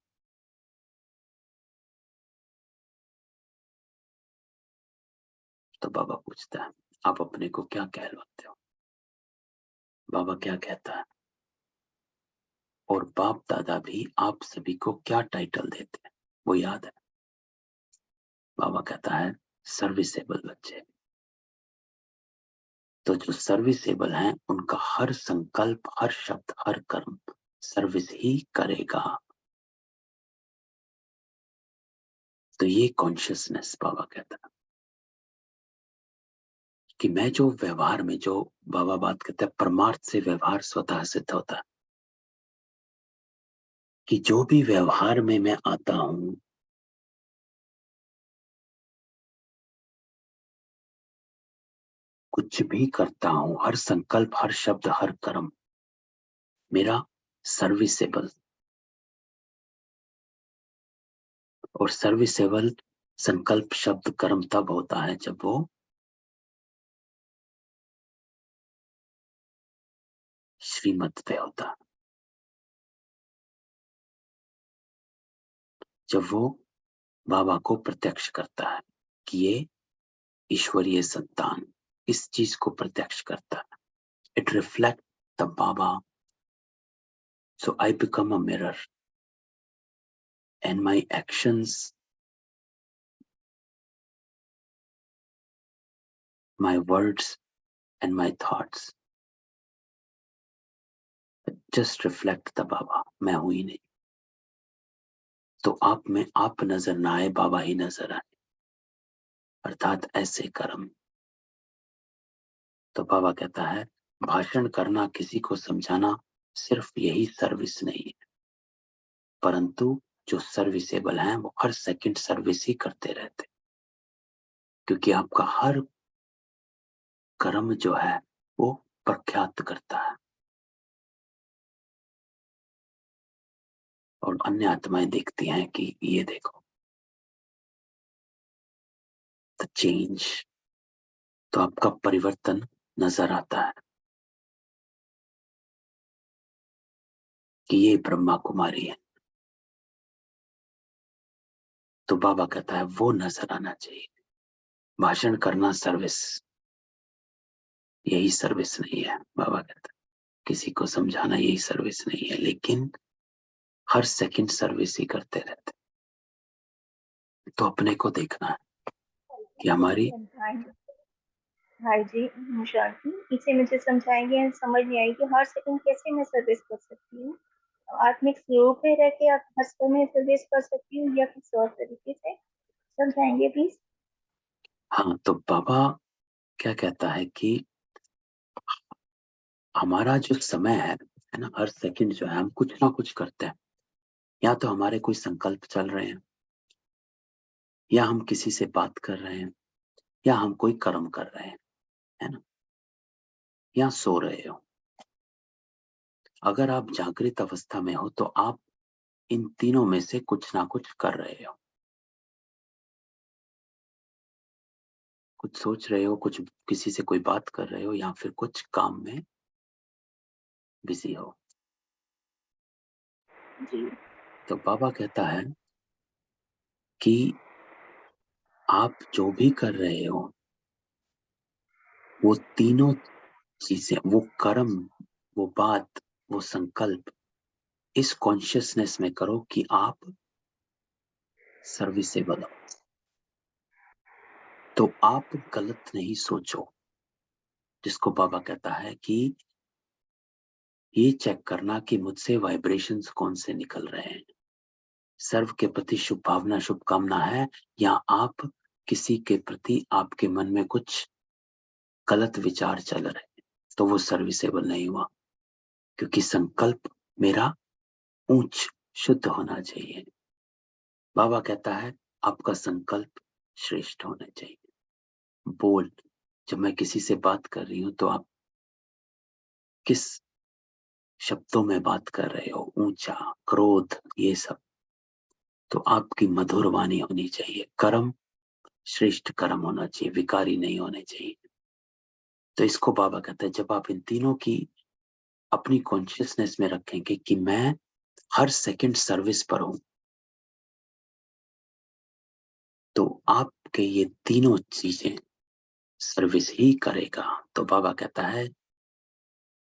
तो बाबा पूछता है आप अपने को क्या कहलवाते हो? बाबा क्या कहता है? और बाप दादा भी आप सभी को क्या टाइटल देते हैं वो याद है? बाबा कहता है सर्विसेबल बच्चे। तो जो सर्विसेबल हैं उनका हर संकल्प, हर शब्द, हर कर्म सर्विस ही करेगा। तो ये कॉन्शियसनेस बाबा कहता है कि मैं जो व्यवहार में, जो बाबा बात करते हैं परमार्थ से व्यवहार स्वतः सिद्ध होता है, कि जो भी व्यवहार में मैं आता हूं कुछ भी करता हूं, हर संकल्प, हर शब्द, हर कर्म मेरा सर्विसेबल। और सर्विसेबल संकल्प, शब्द, कर्म तब होता है जब वो श्रीमत पे होता है, जब वो बाबा को प्रत्यक्ष करता है कि ये ईश्वरीय संतान इस चीज को प्रत्यक्ष करता है. It reflect the Baba. So I become a mirror and my actions, my words and my thoughts just reflect the Baba. मैं हूं ही नहीं. तो आप में आप नजर ना आए, बाबा ही नजर आए, अर्थात ऐसे कर्म. तो बाबा कहता है भाषण करना, किसी को समझाना सिर्फ यही सर्विस नहीं है, परंतु जो सर्विसेबल हैं वो हर सेकंड सर्विस ही करते रहते, क्योंकि आपका हर कर्म जो है वो प्रख्यात करता है. और अन्य आत्माएं देखती हैं कि ये देखो द चेंज. तो आपका परिवर्तन नजर आता है कि ये ब्रह्मा कुमारी है. तो बाबा कहता है वो नजर आना चाहिए. भाषण करना सर्विस, यही सर्विस नहीं है. बाबा कहता है किसी को समझाना यही सर्विस नहीं है, लेकिन हर सेकंड सर्विस ही करते रहते. तो अपने को देखना है कि हमारी. हाँ जी, शांति इसे मुझे समझाएंगे. समझ नहीं आई कि हर सेकंड कैसे मैं सर्विस कर सकती हूँ. आत्मिक स्वरूप में रह के आप हर समय सर्विस कर सकती हूँ या किसी और तरीके से समझाएंगे प्लीज. हाँ, तो बाबा क्या कहता है कि हमारा जो समय है ना, हर सेकंड जो है हम कुछ ना कुछ करते हैं. या तो हमारे कोई संकल्प चल रहे हैं, या हम किसी से बात कर रहे हैं, या हम कोई कर्म कर रहे हैं, है ना, या सो रहे हो. अगर आप जागृत अवस्था में हो तो आप इन तीनों में से कुछ ना कुछ कर रहे हो. कुछ सोच रहे हो, कुछ किसी से कोई बात कर रहे हो, या फिर कुछ काम में बिजी हो. जी. तो बाबा कहता है कि आप जो भी कर रहे हो वो तीनों चीजें, वो कर्म, वो बात, वो संकल्प, इस कॉन्शियसनेस में करो कि आप सर्विसेबल हो. तो आप गलत नहीं सोचो. जिसको बाबा कहता है कि ये चेक करना कि मुझसे वाइब्रेशंस कौन से निकल रहे हैं. सर्व के प्रति शुभ भावना, शुभकामना है, या आप किसी के प्रति आपके मन में कुछ गलत विचार चल रहे हैं, तो वो सर्विसेबल नहीं हुआ. क्योंकि संकल्प मेरा ऊंच शुद्ध होना चाहिए. बाबा कहता है आपका संकल्प श्रेष्ठ होना चाहिए. बोल, जब मैं किसी से बात कर रही हूं तो आप किस शब्दों में बात कर रहे हो, ऊंचा, क्रोध, ये सब. तो आपकी मधुर वाणी होनी चाहिए. कर्म श्रेष्ठ कर्म होना चाहिए, विकारी नहीं होने चाहिए. तो इसको बाबा कहते हैं जब आप इन तीनों की अपनी कॉन्शियसनेस में रखेंगे कि मैं हर सेकंड सर्विस पर हूं, तो आपके ये तीनों चीजें सर्विस ही करेगा. तो बाबा कहता है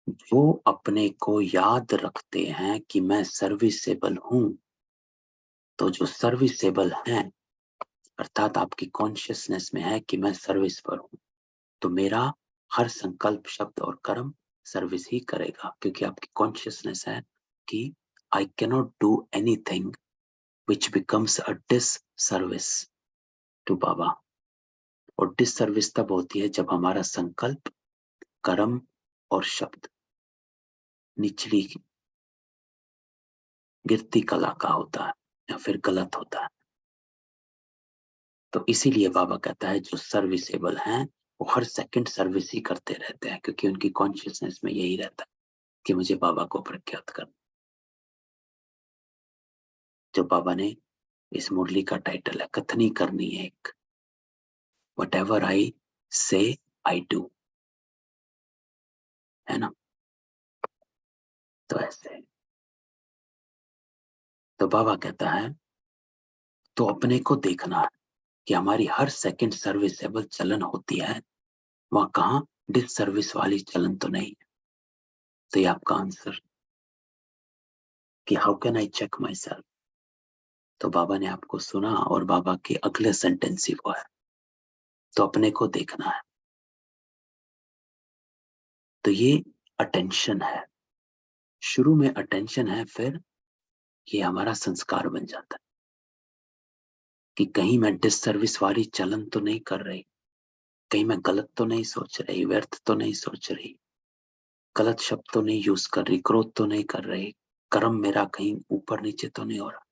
जो अपने को याद रखते हैं कि मैं सर्विसेबल हूं, तो जो सर्विसेबल हैं, अर्थात आपकी कॉन्शियसनेस में है कि मैं सर्विस पर हूं, तो मेरा हर संकल्प, शब्द और कर्म सर्विस ही करेगा. क्योंकि आपकी कॉन्शियसनेस है कि I cannot do anything which becomes a disservice to Baba. और डिस सर्विस तब होती है जब हमारा संकल्प, कर्म और शब्द निचली गिरती कला का होता है या फिर गलत होता है. तो इसीलिए बाबा कहता है जो सर्विसेबल हैं वो हर सेकंड सर्विस ही करते रहते हैं, क्योंकि उनकी कॉन्शियसनेस में यही रहता है कि मुझे बाबा को प्रख्यात करना. जो बाबा ने इस मुरली का टाइटल है, कथनी करनी है एक, वट एवर आई से आई डू, है ना. तो ऐसे. तो बाबा कहता है तो अपने को देखना है. कि हमारी हर सेकंड सर्विसेबल चलन होती है, वहां कहाँ डिसर्विस वाली चलन तो नहीं है। तो ये आपका आंसर कि how can I check my self. तो बाबा ने आपको सुना और बाबा के अगले सेंटेंस ही वो है, तो अपने को देखना है। तो ये अटेंशन है, शुरू में अटेंशन है, फिर ये हमारा संस्कार बन जाता है कि कहीं मैं डिससर्विस वाली चलन तो नहीं कर रही, कहीं मैं गलत तो नहीं सोच रही, व्यर्थ तो नहीं सोच रही, गलत शब्द तो नहीं यूज कर रही, क्रोध तो नहीं कर रही, कर्म मेरा कहीं ऊपर नीचे तो नहीं हो रहा।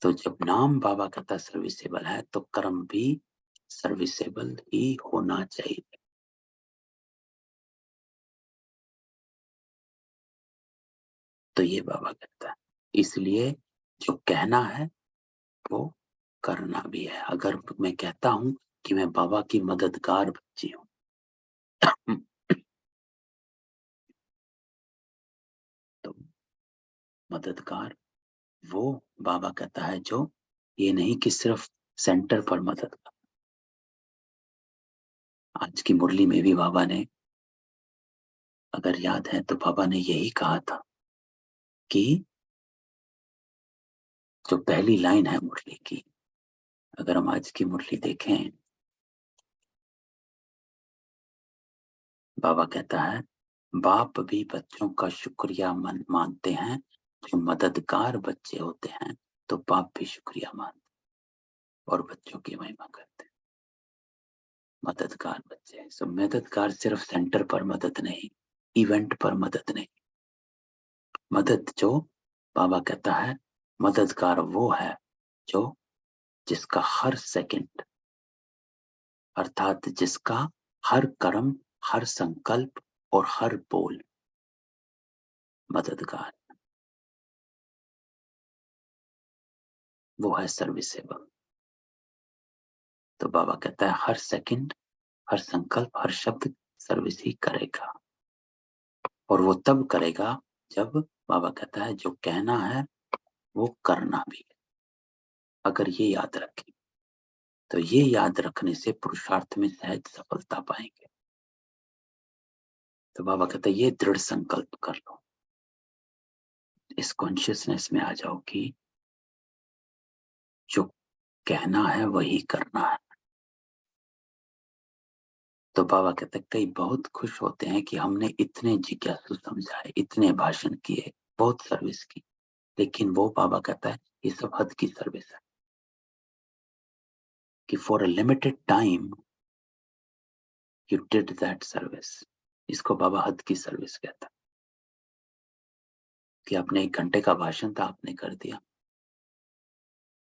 तो जब नाम बाबा कहता सर्विसेबल है, तो कर्म भी सर्विसेबल ही होना चाहिए। तो ये बाबा कहता है, इसलिए जो कहना है वो करना भी है। अगर मैं कहता हूं कि मैं बाबा की मददगार बच्ची हूं, तो मददगार वो बाबा कहता है जो ये नहीं कि सिर्फ सेंटर पर मदद कर। आज की मुरली में भी बाबा ने, अगर याद है तो बाबा ने यही कहा था कि जो पहली लाइन है मुरली की, अगर हम आज की मुरली देखें, बाबा कहता है बाप भी बच्चों का शुक्रिया मानते हैं, जो मददगार बच्चे होते हैं तो बाप भी शुक्रिया मानते और बच्चों की महिमा करते हैं। मददगार बच्चे, सो मददगार सिर्फ सेंटर पर मदद नहीं, इवेंट पर मदद नहीं। मदद जो बाबा कहता है, मददगार वो है जो जिसका हर सेकंड, अर्थात जिसका हर कर्म, हर संकल्प और हर बोल मददगार, वो है सर्विसेबल। तो बाबा कहता है हर सेकंड, हर संकल्प, हर शब्द सर्विस ही करेगा, और वो तब करेगा जब बाबा कहता है जो कहना है वो करना भी है। अगर ये याद रखें, तो ये याद रखने से पुरुषार्थ में सहज सफलता पाएंगे। तो बाबा कहता है ये दृढ़ संकल्प कर लो, इस कॉन्शियसनेस में आ जाओ कि जो कहना है वही करना है। तो बाबा कहते हैं कई बहुत खुश होते हैं कि हमने इतने जिज्ञासु समझाए, इतने भाषण किए, बहुत सर्विस की, लेकिन वो बाबा कहता है ये सब हद की सर्विस है, कि for a limited time you did that service. इसको बाबा हद की सर्विस कहता है, कि आपने 1 घंटे का भाषण था, आपने कर दिया।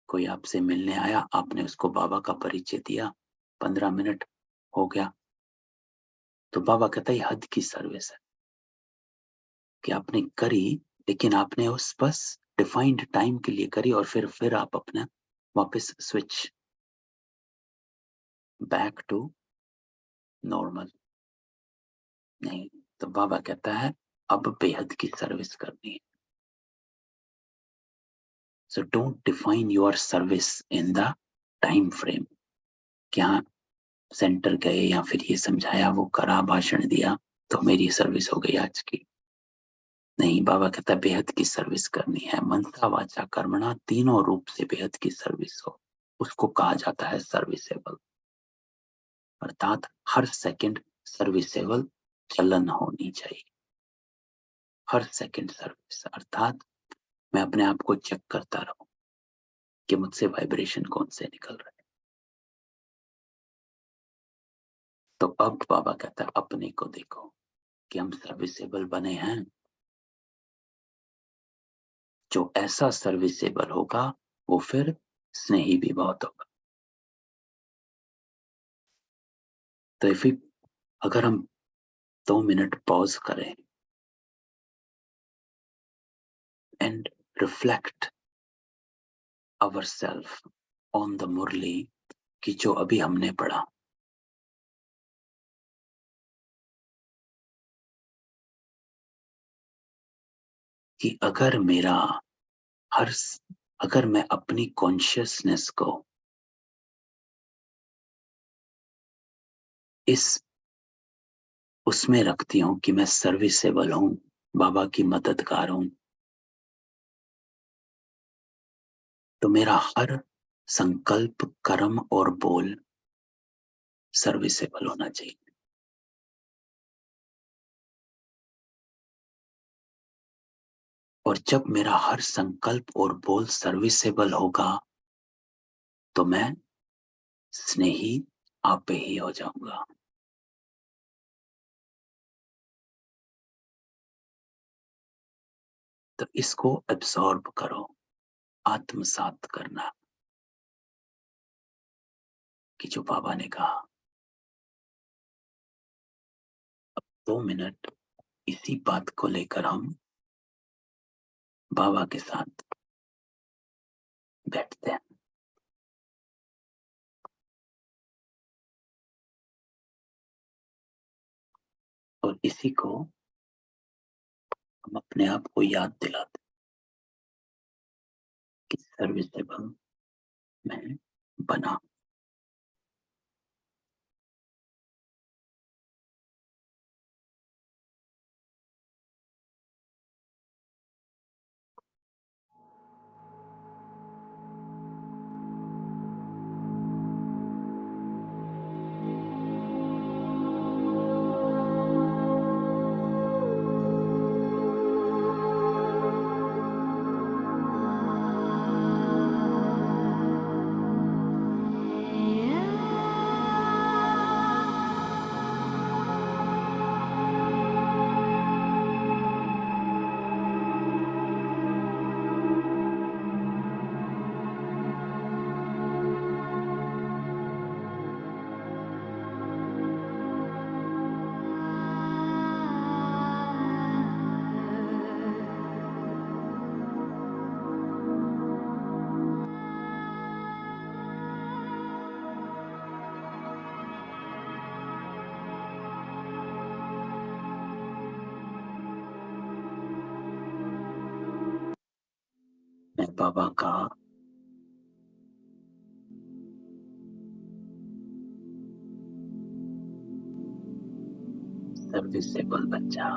कोई आपसे मिलने आया, आपने उसको बाबा का परिचय दिया, 15 मिनट हो गया। तो बाबा कहता है ये हद की सर्विस है, कि आपने करी, लेकिन आपने उस बस डिफाइंड टाइम के लिए करी, और फिर आप अपना वापस स्विच बैक टू नॉर्मल नहीं। तो बाबा कहता है अब बेहद की सर्विस करनी है। So don't define your service in the time frame, क्या सेंटर गए या फिर ये समझाया, वो करा, भाषण दिया तो मेरी सर्विस हो गई आज की। नहीं, बाबा कहता है बेहद की सर्विस करनी है। मनसा वाचा कर्मणा, तीनों रूप से बेहद की सर्विस हो, उसको कहा जाता है सर्विसेबल। अर्थात हर सेकंड सर्विसेबल चलन होनी चाहिए, हर सेकंड सर्विस। अर्थात मैं अपने आप को चेक करता रहूं कि मुझसे वाइब्रेशन कौन से निकल रहे हैं। तो अब बाबा कहता है अपने को देखो कि हम सर्विसेबल बने हैं। जो ऐसा सर्विसेबल होगा वो फिर स्नेही भी बहुत होगा। तो अगर हम 2 मिनट पॉज करें and reflect our self on the Murli, कि जो अभी हमने पढ़ा, कि अगर मेरा हर अगर मैं अपनी कॉन्शियसनेस को इस उसमें रखती हूँ कि मैं सर्विसेबल हूँ, बाबा की मददगार हूँ, तो मेरा हर संकल्प, कर्म और बोल सर्विसेबल होना चाहिए। और जब मेरा हर संकल्प और बोल सर्विसेबल होगा तो मैं स्नेही आपे ही हो जाऊंगा। तो इसको एब्सॉर्ब करो, आत्मसात करना, कि जो बाबा ने कहा। अब 2 मिनट इसी बात को लेकर हम बाबा के साथ बैठते हैं। और इसी को हम अपने आप को याद दिलाते कि सर्विसेबल मैं बना। मैं बाबा का सर्विसेबल बच्चा,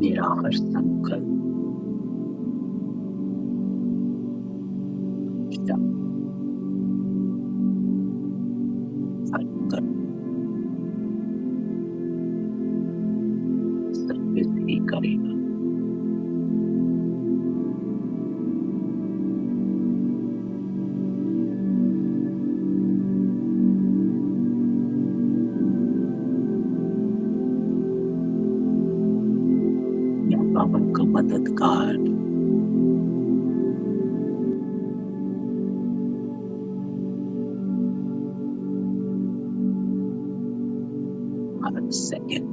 मेरा हर संकल्प, हर कर्म सर्विस ही करेगा। मैं बाबा का मददगार, हर सेकंड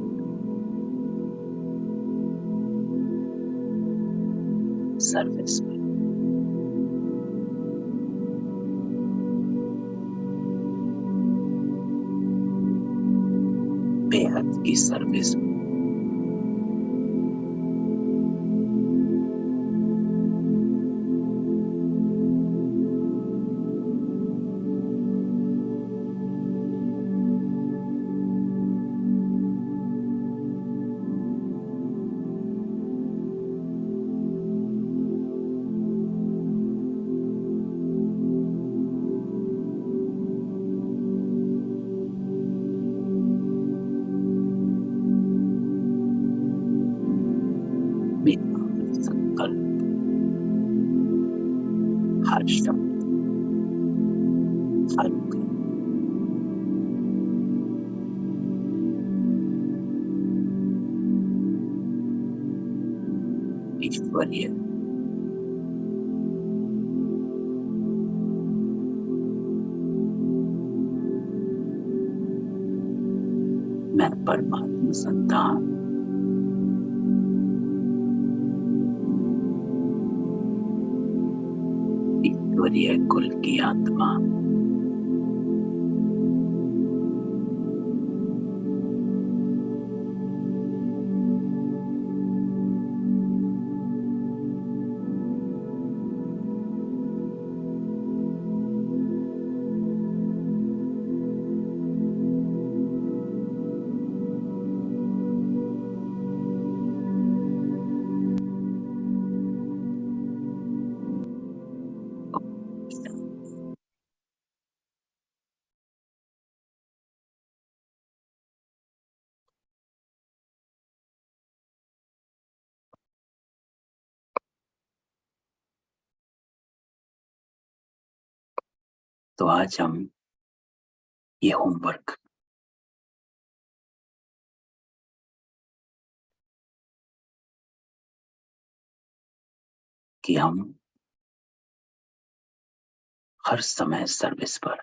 सर्विस में। बेहद की सर्विस में। मेरा हर संकल्प, हर शब्द, हर कर्म ईश्वरीय, मैं परमात्मा संतान, ईश्वरीय कुल की आत्मा, तो आज हम ये होमवर्क कि हम हर समय सर्विस पर,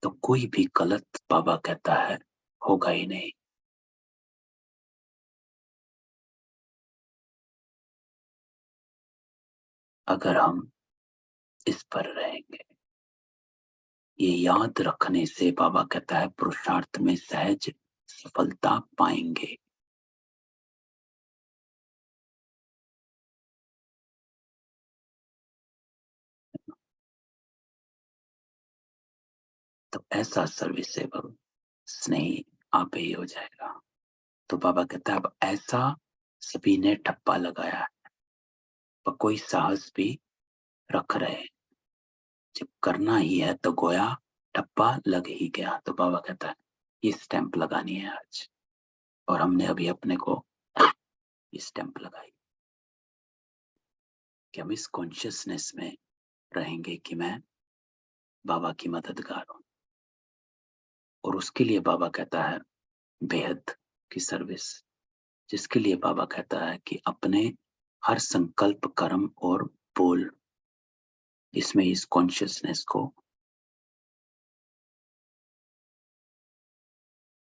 तो कोई भी गलत बाबा कहता है होगा ही नहीं। अगर हम इस पर रहेंगे, ये याद रखने से बाबा कहता है पुरुषार्थ में सहज सफलता पाएंगे। तो ऐसा सर्विसेबल स्नेही आप ही हो जाएगा। तो बाबा कहता है अब ऐसा सभी ने ठप्पा लगाया है, पर कोई साहस भी रख रहे हैं। जब करना ही है तो गोया ठप्पा लग ही गया। तो बाबा कहता है ये स्टैंप लगानी है आज, और हमने अभी अपने को ये स्टैंप लगाई कि हम इस कॉन्शियसनेस में रहेंगे कि मैं बाबा की मददगार हूं। और उसके लिए बाबा कहता है बेहद की सर्विस, जिसके लिए बाबा कहता है कि अपने हर संकल्प, कर्म और बोल, इसमें इस कॉन्शियसनेस को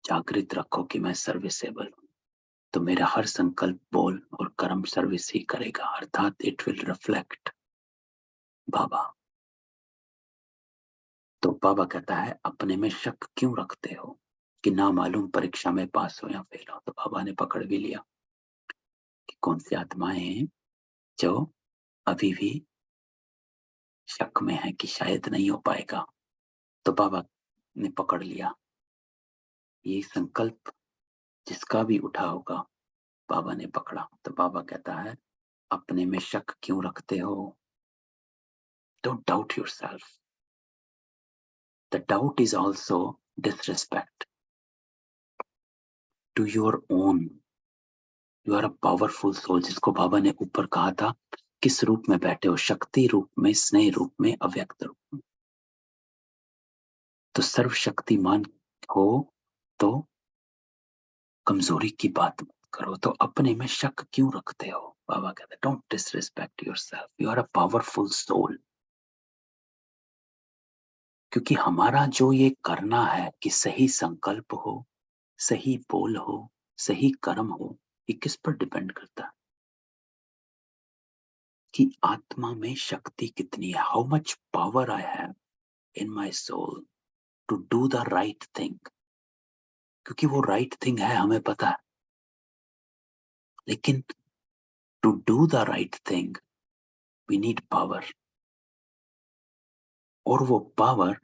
जागृत रखो कि मैं सर्विसेबल हूं। तो मेरा हर संकल्प, बोल और कर्म सर्विस ही करेगा, अर्थात इट विल रिफ्लेक्ट बाबा। तो बाबा कहता है अपने में शक क्यों रखते हो कि ना मालूम परीक्षा में पास हो या फेल हो। तो बाबा ने पकड़ भी लिया कि कौन सी आत्माएं हैं जो अभी भी शक में है कि शायद नहीं हो पाएगा। तो बाबा ने पकड़ लिया, ये संकल्प जिसका भी उठा होगा बाबा ने पकड़ा। तो बाबा कहता है अपने में शक क्यों रखते हो, don't doubt yourself. The doubt is also disrespect to your own. You are a powerful soul, जिसको बाबा ने ऊपर कहा था किस रूप में बैठे हो, शक्ति रूप में, स्नेह रूप में, अव्यक्त रूप में। तो सर्वशक्तिमान हो तो कमजोरी की बात मत करो। तो अपने में शक क्यों रखते हो, बाबा कहते हैं don't disrespect yourself, you are a powerful soul. क्योंकि हमारा जो ये करना है कि सही संकल्प हो, सही बोल हो, सही कर्म हो, ये किस पर डिपेंड करता है कि आत्मा में शक्ति कितनी है, how much power I have in my soul to do the right thing. क्योंकि वो राइट थिंग है हमें पता है, लेकिन to do the right thing we need power. और वो पावर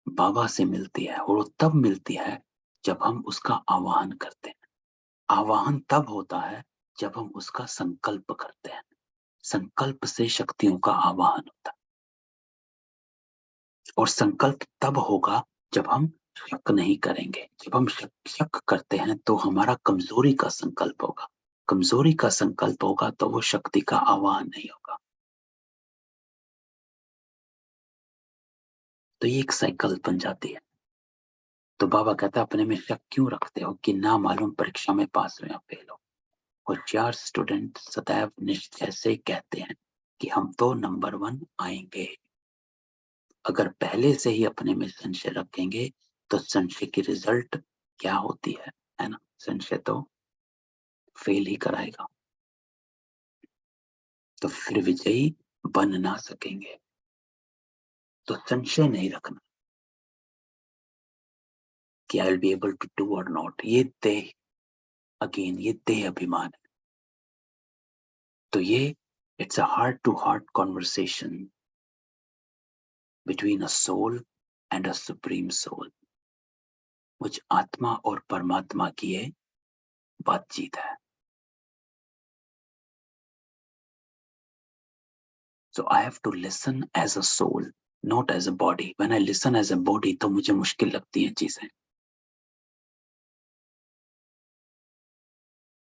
बाबा से मिलती है, और वो तब मिलती है जब हम उसका आवाहन करते हैं। आवाहन तब होता है जब हम उसका संकल्प करते हैं। संकल्प से शक्तियों का आवाहन होता है। और संकल्प तब होगा जब हम शक नहीं करेंगे। जब हम शक करते हैं तो हमारा कमजोरी का संकल्प होगा। कमजोरी का संकल्प होगा तो वो शक्ति का आवाहन नहीं होगा। तो ये एक साइकिल बन जाती है। तो बाबा कहता है अपने में शक क्यों रखते हो कि ना मालूम परीक्षा में पास हो या फेल हो। होशियार स्टूडेंट सदैव निश्चय से कहते हैं कि हम तो नंबर 1 आएंगे। अगर पहले से ही अपने में संशय रखेंगे तो संशय की रिजल्ट क्या होती है ना। संशय तो फेल ही कराएगा, तो फिर विजयी बन ना सकेंगे। तो संशय नहीं रखना कि I will be able to do और नॉट। ये देह, अगेन ये देह अभिमान है। तो ये it's a heart to heart conversation between a soul and a supreme soul, कुछ आत्मा और परमात्मा की ये बातचीत है। So I have to listen as a soul, not as a body. When I listen as a body, तो मुझे मुश्किल लगती हैं चीजें।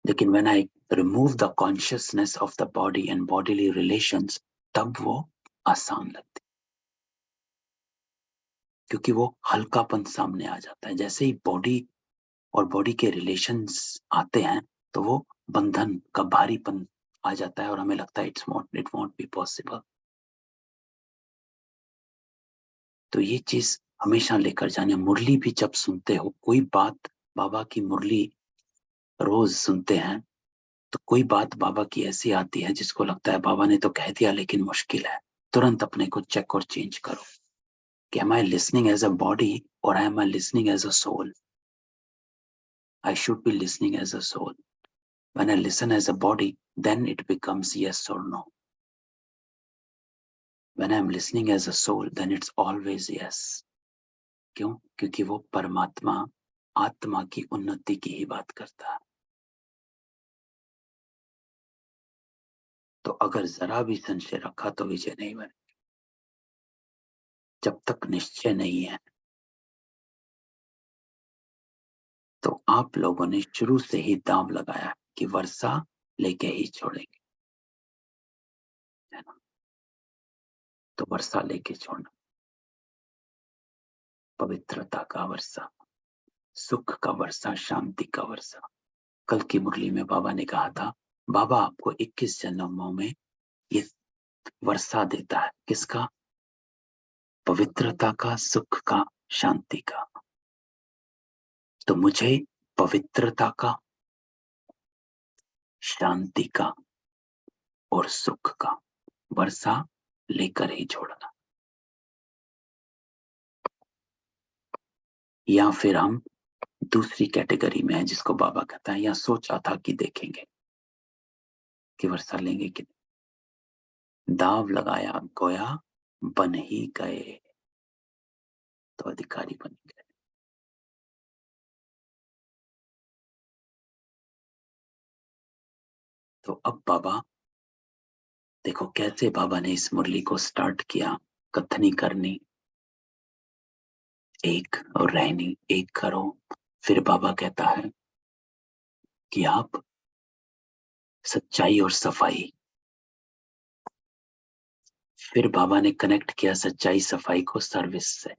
लेकिन when I remove the consciousness of the body and bodily relations, तब वो आसान लगती। क्योंकि वो हल्कापन सामने आ जाता है। जैसे ही बॉडी और बॉडी के रिलेशंस आते हैं तो वो बंधन का भारीपन आ जाता है और हमें लगता है इट वॉन्ट बी पॉसिबल। तो ये चीज हमेशा लेकर जाने। मुरली भी जब सुनते हो, कोई बात, बाबा की मुरली रोज सुनते हैं तो कोई बात बाबा की ऐसी आती है जिसको लगता है बाबा ने तो कह दिया लेकिन मुश्किल है, तुरंत अपने को चेक और चेंज करो कि am I listening as a body or am I listening as a soul? I should be listening as a soul. When I listen as a body, then it becomes yes or no. When I'm listening as a soul, then it's always yes. क्यों? क्योंकि वो परमात्मा आत्मा की उन्नति की ही बात करता है। तो अगर जरा भी संशय रखा तो विजय नहीं बने। जब तक निश्चय नहीं है तो आप लोगों ने शुरू से ही दांव लगाया कि वर्षा लेके ही छोड़ेंगे, है ना? तो वर्षा लेके छोड़ना, पवित्रता का वर्षा, सुख का वर्षा, शांति का वर्षा। कल की मुरली में बाबा ने कहा था, बाबा आपको 21 जन्मों में ये वर्षा देता है। किसका? पवित्रता का, सुख का, शांति का। तो मुझे पवित्रता का, शांति का और सुख का वर्षा लेकर ही छोड़ना। या फिर हम दूसरी कैटेगरी में है जिसको बाबा कहता है, या सोचा था कि देखेंगे कि वर्षा लेंगे कि नहीं। दाव लगाया, गोया बन ही गए तो अधिकारी बन गए। तो अब बाबा देखो कैसे बाबा ने इस मुरली को स्टार्ट किया, कथनी करनी, एक और रहनी, एक करो। फिर बाबा कहता है कि आप सच्चाई और सफाई। फिर बाबा ने कनेक्ट किया सच्चाई सफाई को सर्विस से,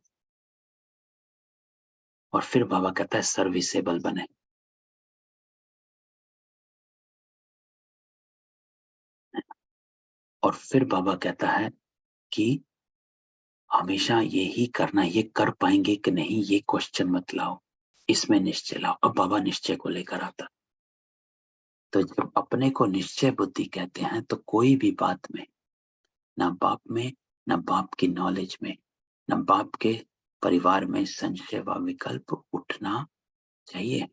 और फिर बाबा कहता है सर्विसेबल बने। और फिर बाबा कहता है कि हमेशा ये ही करना, ये कर पाएंगे कि नहीं ये क्वेश्चन मत लाओ, इसमें निश्चय लाओ। अब बाबा निश्चय को लेकर आता। तो जब अपने को निश्चय बुद्धि कहते हैं तो कोई भी बात में, ना बाप में, ना बाप की नॉलेज में, ना बाप के परिवार में संशय व विकल्प उठना चाहिए।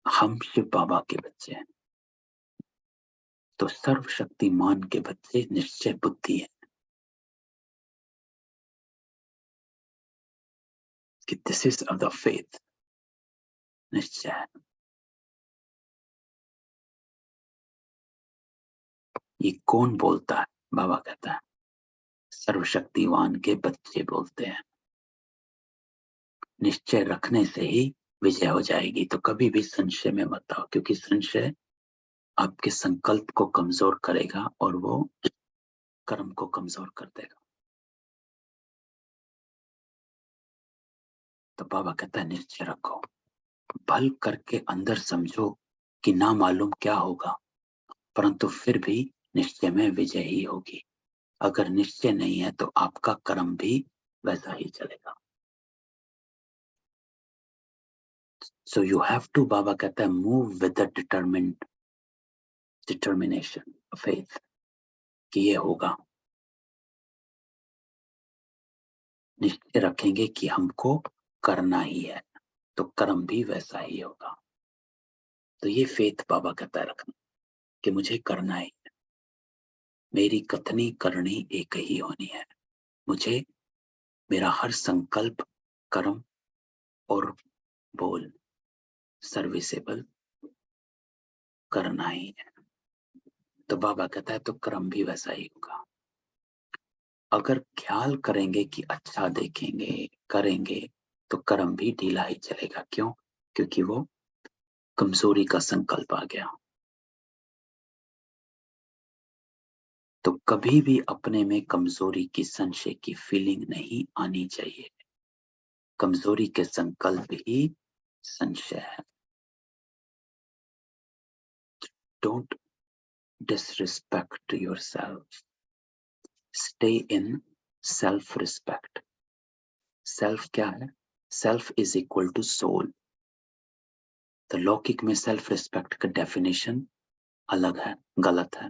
हम शिव बाबा के बच्चे हैं तो सर्वशक्तिमान के बच्चे निश्चय बुद्धि है कि this is of the faith, निश्चय है। ये कौन बोलता है? बाबा कहता है सर्वशक्तिवान के बच्चे बोलते हैं। निश्चय रखने से ही विजय हो जाएगी। तो कभी भी संशय में मत आओ, क्योंकि संशय आपके संकल्प को कमजोर करेगा और वो कर्म को कमजोर कर देगा। तो बाबा कहता है निश्चय रखो, भल करके अंदर समझो कि ना मालूम क्या होगा, परंतु फिर भी निश्चय में विजय ही होगी। अगर निश्चय नहीं है तो आपका कर्म भी वैसा ही चलेगा। सो यू हैव टू, बाबा कहता है, move with the determination, faith कि ये होगा। निश्चय रखेंगे कि हमको करना ही है तो कर्म भी वैसा ही होगा। तो ये फेथ बाबा कहता है रखना कि मुझे करना है, मेरी कथनी करनी एक ही होनी है। मुझे मेरा हर संकल्प, कर्म और बोल सर्विसेबल करना ही है। तो बाबा कहता है तो कर्म भी वैसा ही होगा। अगर ख्याल करेंगे कि अच्छा देखेंगे, करेंगे, तो कर्म भी ढीला ही चलेगा। क्यों? क्योंकि वो कमजोरी का संकल्प आ गया। तो कभी भी अपने में कमजोरी की संशय की फीलिंग नहीं आनी चाहिए। कमजोरी के संकल्प ही संशय है। Don't disrespect yourself, stay in self respect. Self क्या है? Self is equal to soul. तो लौकिक में सेल्फ रिस्पेक्ट का डेफिनेशन अलग है, गलत है।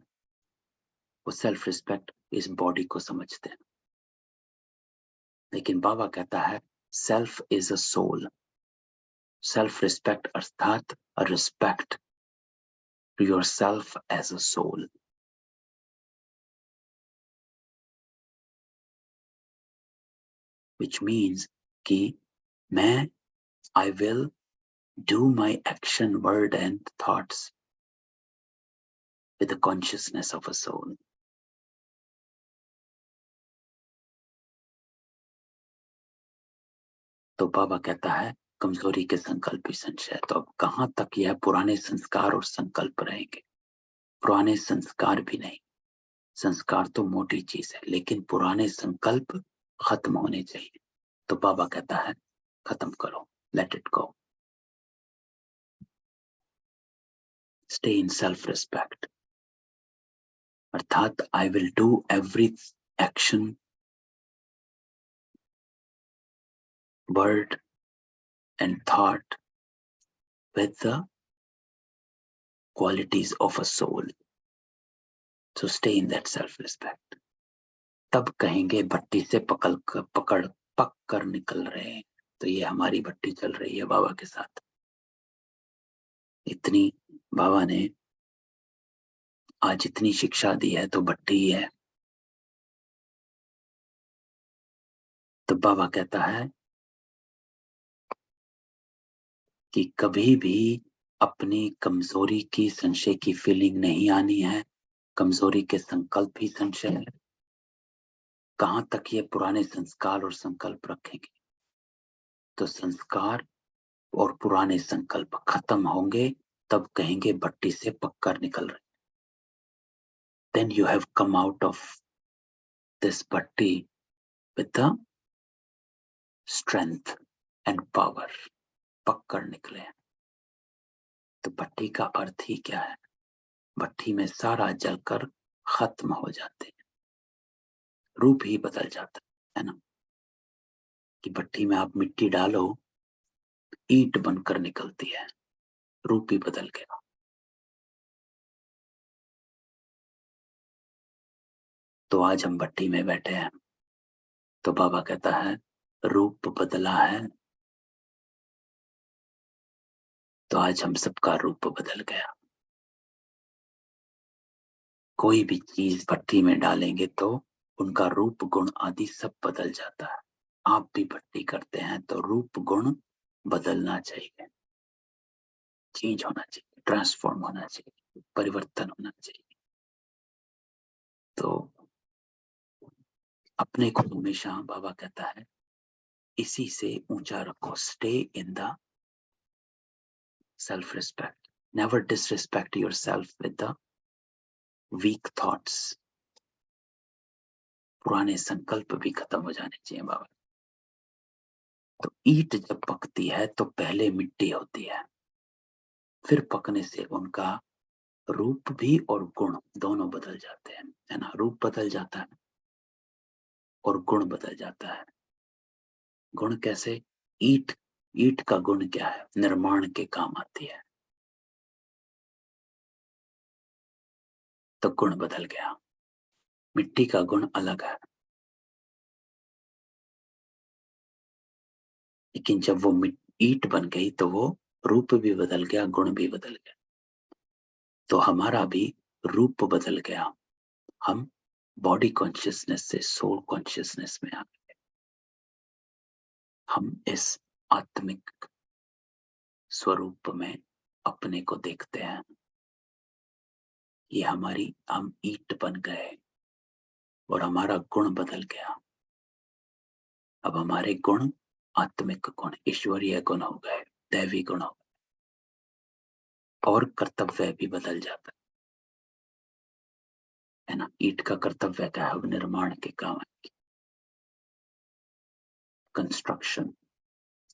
वो सेल्फ रिस्पेक्ट इस बॉडी को समझते हैं, लेकिन बाबा कहता है self is a soul. Self respect अर्थात respect to your self as a soul. Which means कि मैं I will do my action word and thoughts with the consciousness of a soul. तो बाबा कहता है कमजोरी के संकल्प ही संशय। तो अब कहां तक यह पुराने संस्कार और संकल्प रहेंगे? पुराने संस्कार भी नहीं, संस्कार तो मोटी चीज है, लेकिन पुराने संकल्प खत्म होने चाहिए। तो बाबा कहता है खत्म करो, let it go, stay in self respect. अर्थात I will do every action word and thought with the qualities of a soul. So stay in that self-respect. तब कहेंगे भट्टी से पक कर निकल रहे हैं। तो ये हमारी भट्टी चल रही है बाबा के साथ। इतनी बाबा ने आज इतनी शिक्षा दी है तो भट्टी ही है। तो बाबा कहता है कि कभी भी अपनी कमजोरी की संशय की फीलिंग नहीं आनी है। कमजोरी के संकल्प ही संशय है। कहां तक ये पुराने संस्कार और संकल्प रखेंगे? तो संस्कार और पुराने संकल्प खत्म होंगे, तब कहेंगे भट्टी से पककर निकल रहे। Then you have come out of this Bhatti with the strength and power. पककर निकले। तो भट्टी का अर्थ ही क्या है? भट्टी में सारा जलकर खत्म हो जाते हैं, रूप ही बदल जाता है ना। कि भट्टी में आप मिट्टी डालो, ईंट बनकर निकलती है, रूप ही बदल गया। तो आज हम भट्टी में बैठे हैं, तो बाबा कहता है रूप बदला है। तो आज हम सबका रूप बदल गया। कोई भी चीज भट्टी में डालेंगे तो उनका रूप गुण आदि सब बदल जाता है। आप भी भट्टी करते हैं तो रूप गुण बदलना चाहिए, चेंज होना चाहिए, ट्रांसफॉर्म होना चाहिए, परिवर्तन होना चाहिए। तो अपने को हमेशा बाबा कहता है इसी से ऊंचा रखो। Stay in the self respect, never disrespect yourself with the weak thoughts. पुराने संकल्प भी खत्म हो जाने चाहिए बाबा। तो ईंट जब पकती है तो पहले मिट्टी होती है, फिर पकने से उनका रूप भी और गुण दोनों बदल जाते हैं, है ना। रूप बदल जाता है और गुण बदल जाता है। गुण कैसे? ईंट, ईंट का गुण क्या है? निर्माण के काम आती है। तो गुण बदल गया। मिट्टी का गुण अलग है, लेकिन जब वो ईंट बन गई तो वो रूप भी बदल गया, गुण भी बदल गया। तो हमारा भी रूप बदल गया। हम बॉडी कॉन्शियसनेस से सोल कॉन्शियसनेस में आ गए। हम इस आत्मिक स्वरूप में अपने को देखते हैं। ये हम ईंट बन गए और हमारा गुण बदल गया। अब हमारे गुण आत्मिक गुण, ईश्वरीय गुण हो गए, दैवी गुण हो गए, और कर्तव्य भी बदल जाता है ना। ईंट का कर्तव्य क्या है? निर्माण के काम है, कंस्ट्रक्शन।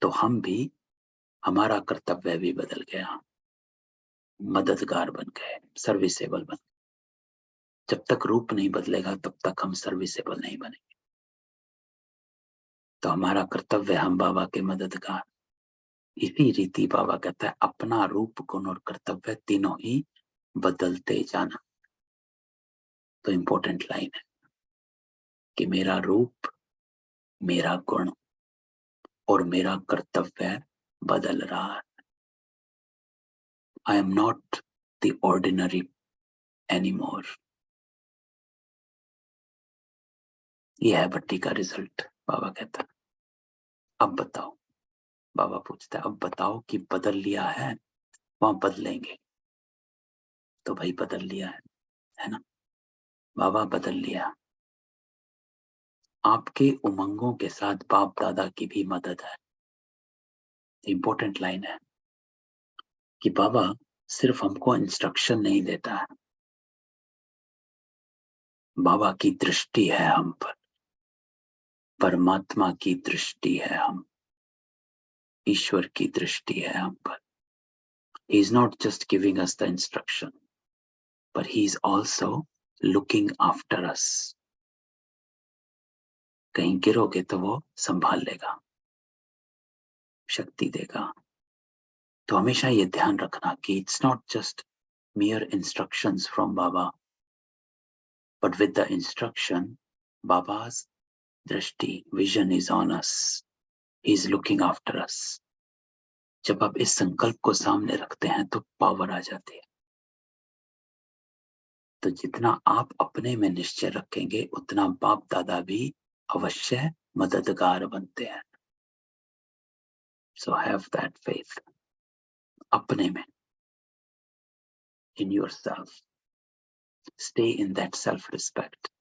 तो हम भी, हमारा कर्तव्य भी बदल गया, मददगार बन गए, सर्विसेबल बन। जब तक रूप नहीं बदलेगा तब तक हम सर्विसेबल नहीं बनेंगे। तो हमारा कर्तव्य, हम बाबा के मददगार। इसी रीति बाबा कहता है अपना रूप, गुण और कर्तव्य तीनों ही बदलते जाना। तो इंपॉर्टेंट लाइन है कि मेरा रूप, मेरा गुण और मेरा कर्तव्य बदल रहा है। I am not the ordinary anymore. यह है भट्टी का रिजल्ट। बाबा कहता है अब बताओ, बाबा पूछता है अब बताओ कि बदल लिया है? वहां बदलेंगे। तो भाई बदल लिया है ना। बाबा बदल लिया। आपके उमंगों के साथ बाप दादा की भी मदद है। इंपॉर्टेंट लाइन है कि बाबा सिर्फ हमको इंस्ट्रक्शन नहीं देता है, बाबा की दृष्टि है हम पर, परमात्मा की दृष्टि है हम, ईश्वर की दृष्टि है हम पर। He is not just giving us the instruction, but he is also looking after us. कहीं गिरोगे तो वो संभाल लेगा, शक्ति देगा। तो हमेशा ये ध्यान रखना कि it's not just mere instructions from Baba, but with the instruction, Baba's drishti, vision is on us. He is looking after us. जब आप इस संकल्प को सामने रखते हैं तो पावर आ जाती है। तो जितना आप अपने में निश्चय रखेंगे उतना बाप दादा भी अवश्य मददगार बनते हैं। So have that faith अपने में, in yourself. Stay in that self-respect.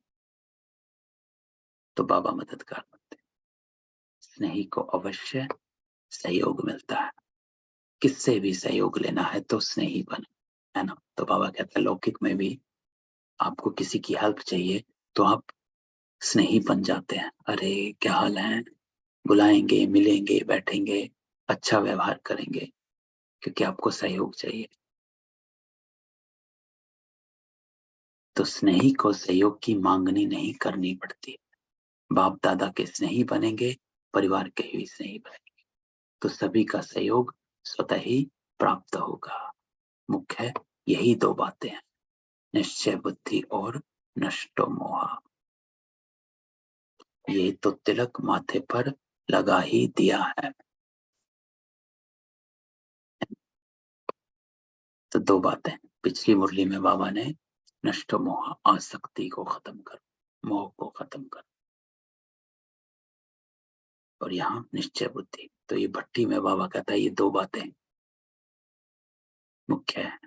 तो बाबा मददगार बनते हैं। स्नेही को अवश्य सहयोग मिलता है। किससे भी सहयोग लेना है तो स्नेही बने, है ना। तो बाबा कहते हैं लौकिक में भी आपको किसी की हेल्प चाहिए तो आप स्नेही बन जाते हैं। अरे क्या हाल है, बुलाएंगे, मिलेंगे, बैठेंगे, अच्छा व्यवहार करेंगे, क्योंकि आपको सहयोग चाहिए। तो स्नेही को सहयोग की मांगनी नहीं करनी पड़ती। बाप दादा के स्नेही बनेंगे, परिवार के ही स्नेही बनेंगे, तो सभी का सहयोग स्वतः ही प्राप्त होगा। मुख्य यही दो बातें हैं, निश्चय बुद्धि और नष्टो मोह। ये तो तिलक माथे पर लगा ही दिया है। तो दो बातें, पिछली मुरली में बाबा ने नष्ट मोह, आसक्ति को खत्म कर, मोह को खत्म कर, और यहाँ निश्चय बुद्धि। तो ये भट्टी में बाबा कहता है ये दो बातें मुख्य है।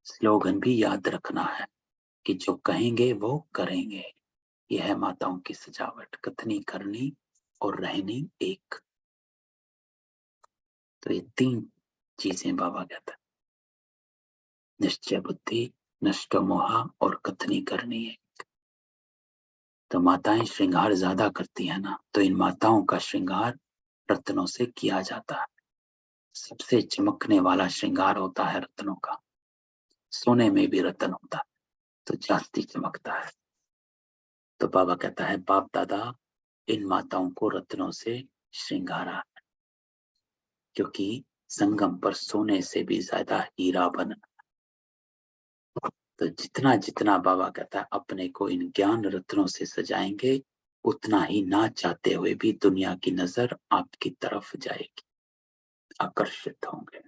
स्लोगन भी याद रखना है कि जो कहेंगे वो करेंगे। यह है माताओं की सजावट, कथनी करनी और रहनी एक। तो ये तीन चीजें बाबा कहता है, निश्चय बुद्धि, नष्ट मोह और कथनी करनी है। तो माताएं श्रृंगार ज्यादा करती है ना, तो इन माताओं का श्रृंगार रत्नों से किया जाता है। सबसे चमकने वाला श्रृंगार होता है रत्नों का। सोने में भी रत्न होता है तो जास्ती चमकता है। तो बाबा कहता है बाप दादा इन माताओं को रत्नों से श्रृंगारा है, क्योंकि संगम पर सोने से भी ज्यादा हीरा बना। तो जितना जितना बाबा कहता है अपने को इन ज्ञान रत्नों से सजाएंगे, उतना ही ना चाहते हुए भी दुनिया की नजर आपकी तरफ जाएगी, आकर्षित होंगे।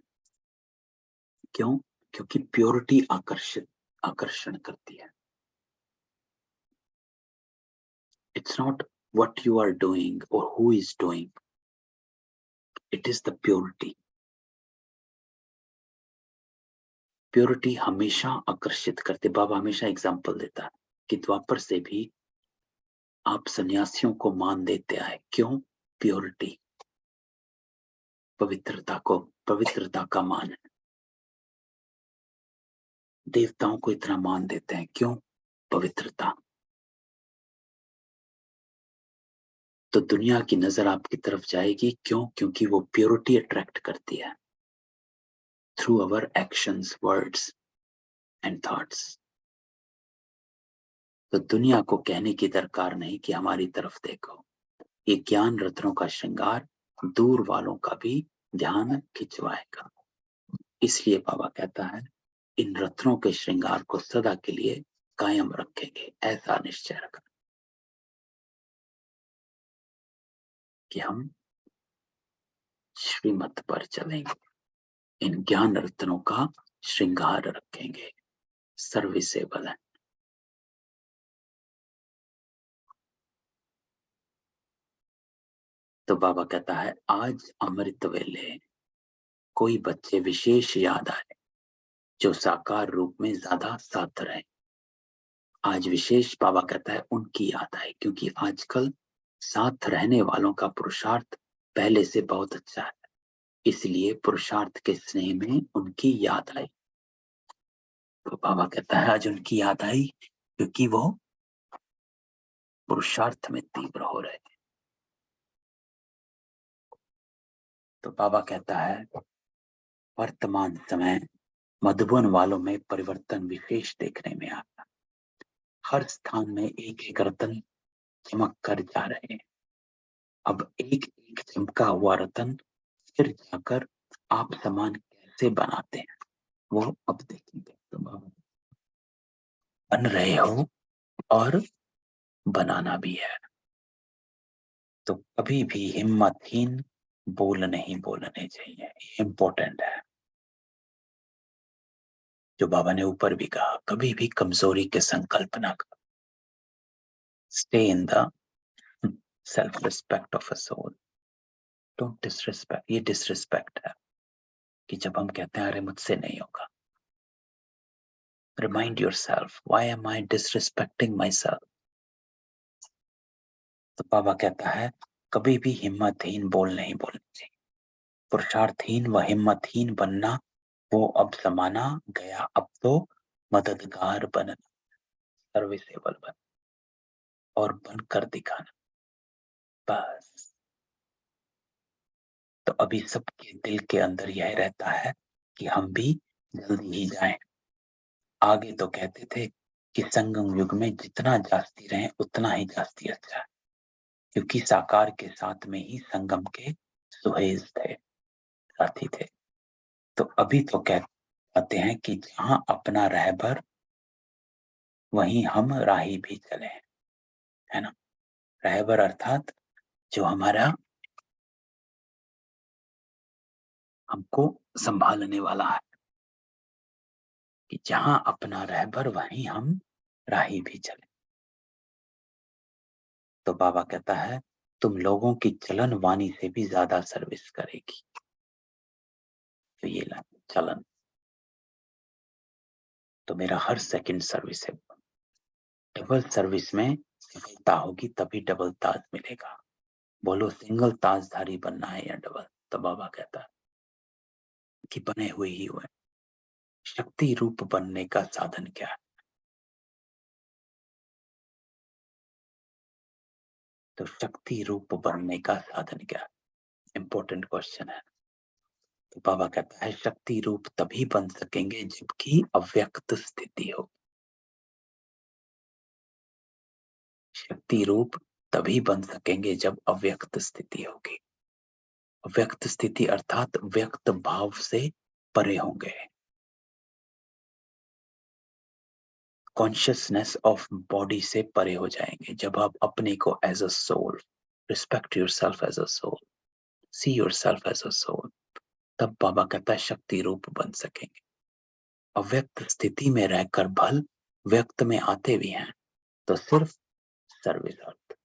क्यों? क्योंकि प्योरिटी आकर्षण करती है। It's not what you are doing or who is doing, it is the purity. Purity हमेशा आकर्षित करते। बाबा हमेशा एग्जाम्पल देता है कि द्वापर से भी आप सन्यासियों को मान देते आए। क्यों? प्योरिटी, पवित्रता का मान है। देवताओं को इतना मान देते हैं क्यों? पवित्रता। तो दुनिया की नजर आपकी तरफ जाएगी, क्यों? क्योंकि वो प्योरिटी अट्रैक्ट करती है through our actions, words and thoughts. तो दुनिया को कहने की दरकार नहीं कि हमारी तरफ देखो। ये ज्ञान रत्नों का श्रृंगार दूर वालों का भी ध्यान खिंचवाएगा। इसलिए बाबा कहता है, इन रत्नों के श्रृंगार को सदा के लिए कायम रखेंगे, ऐसा निश्चय रखना कि हम श्रीमत पर चलेंगे, इन ज्ञान रत्नों का श्रृंगार रखेंगे, सर्विसेबल है। तो बाबा कहता है, आज अमृत वेले कोई बच्चे विशेष याद आए जो साकार रूप में ज्यादा साथ रहे। आज विशेष बाबा कहता है उनकी याद आए, क्योंकि आजकल साथ रहने वालों का पुरुषार्थ पहले से बहुत अच्छा है, इसलिए पुरुषार्थ के स्नेह में उनकी याद आई। तो बाबा कहता है आज उनकी याद आई क्योंकि वो पुरुषार्थ में तीव्र हो रहे थे। तो बाबा कहता है वर्तमान समय मधुबन वालों में परिवर्तन विशेष देखने में आता। हर स्थान में एक एक रतन चमक कर जा रहे हैं। अब एक एक चमका हुआ रतन फिर जाकर आप समान कैसे बनाते हैं, वो अब देखेंगे। तो बाबा बन रहे हो और बनाना भी है। तो कभी भी हिम्मतहीन बोल नहीं बोलने चाहिए, इम्पोर्टेंट है। जो बाबा ने ऊपर भी कहा, कभी भी कमजोरी के संकल्प ना करो। Stay in the self respect of a soul, don't disrespect. ये डिसरिस्पेक्ट है कि जब हम कहते हैं अरे मुझसे नहीं होगा, remind yourself, why am I disrespecting my self. तो बाबा कहता है कभी भी हिम्मतहीन बोल नहीं बोलना चाहिए। पुरुषार्थहीन व हिम्मतहीन बनना वो अब जमाना गया, अब तो मददगार बनना, सर्विसेबल बन और बनकर दिखाना, बस। तो अभी सबके दिल के अंदर यह रहता है कि हम भी जल्दी ही जाएं। आगे तो कहते थे कि संगम युग में जितना जास्ती रहें उतना ही जास्ती अच्छा है, क्योंकि साकार के साथ में ही संगम के सुहेज थे, साथी थे। तो अभी तो कहते हैं कि जहां अपना रहबर वहीं हम राही भी चले, है ना। रहबर अर्थात जो हमारा हमको संभालने वाला है, कि जहां अपना रहबर वहीं हम राही भी चले। तो बाबा कहता है तुम लोगों की चलन वाणी से भी ज्यादा सर्विस करेगी। तो ये चलन, तो मेरा हर सेकंड सर्विस है। डबल सर्विस में सफलता होगी तभी डबल ताज मिलेगा। बोलो सिंगल ताजधारी बनना है या डबल? तो बाबा कहता है कि बने हुए ही हुए। शक्ति रूप बनने का साधन क्या है? तो शक्ति रूप बनने का साधन क्या है? इंपॉर्टेंट क्वेश्चन है। तो बाबा कहता है शक्ति रूप तभी बन सकेंगे जबकि अव्यक्त स्थिति हो। शक्ति रूप तभी बन सकेंगे जब अव्यक्त स्थिति होगी। अव्यक्त स्थिति अर्थात व्यक्त भाव से परे होंगे। कॉन्शियसनेस ऑफ बॉडी से परे हो जाएंगे जब आप अपने को as a soul, respect yourself as a soul, see yourself as a soul, तब बाबा कहता है शक्ति रूप बन सकेंगे। अव्यक्त स्थिति में रहकर भल व्यक्त में आते भी हैं तो सिर्फ सर्विस अर्थ।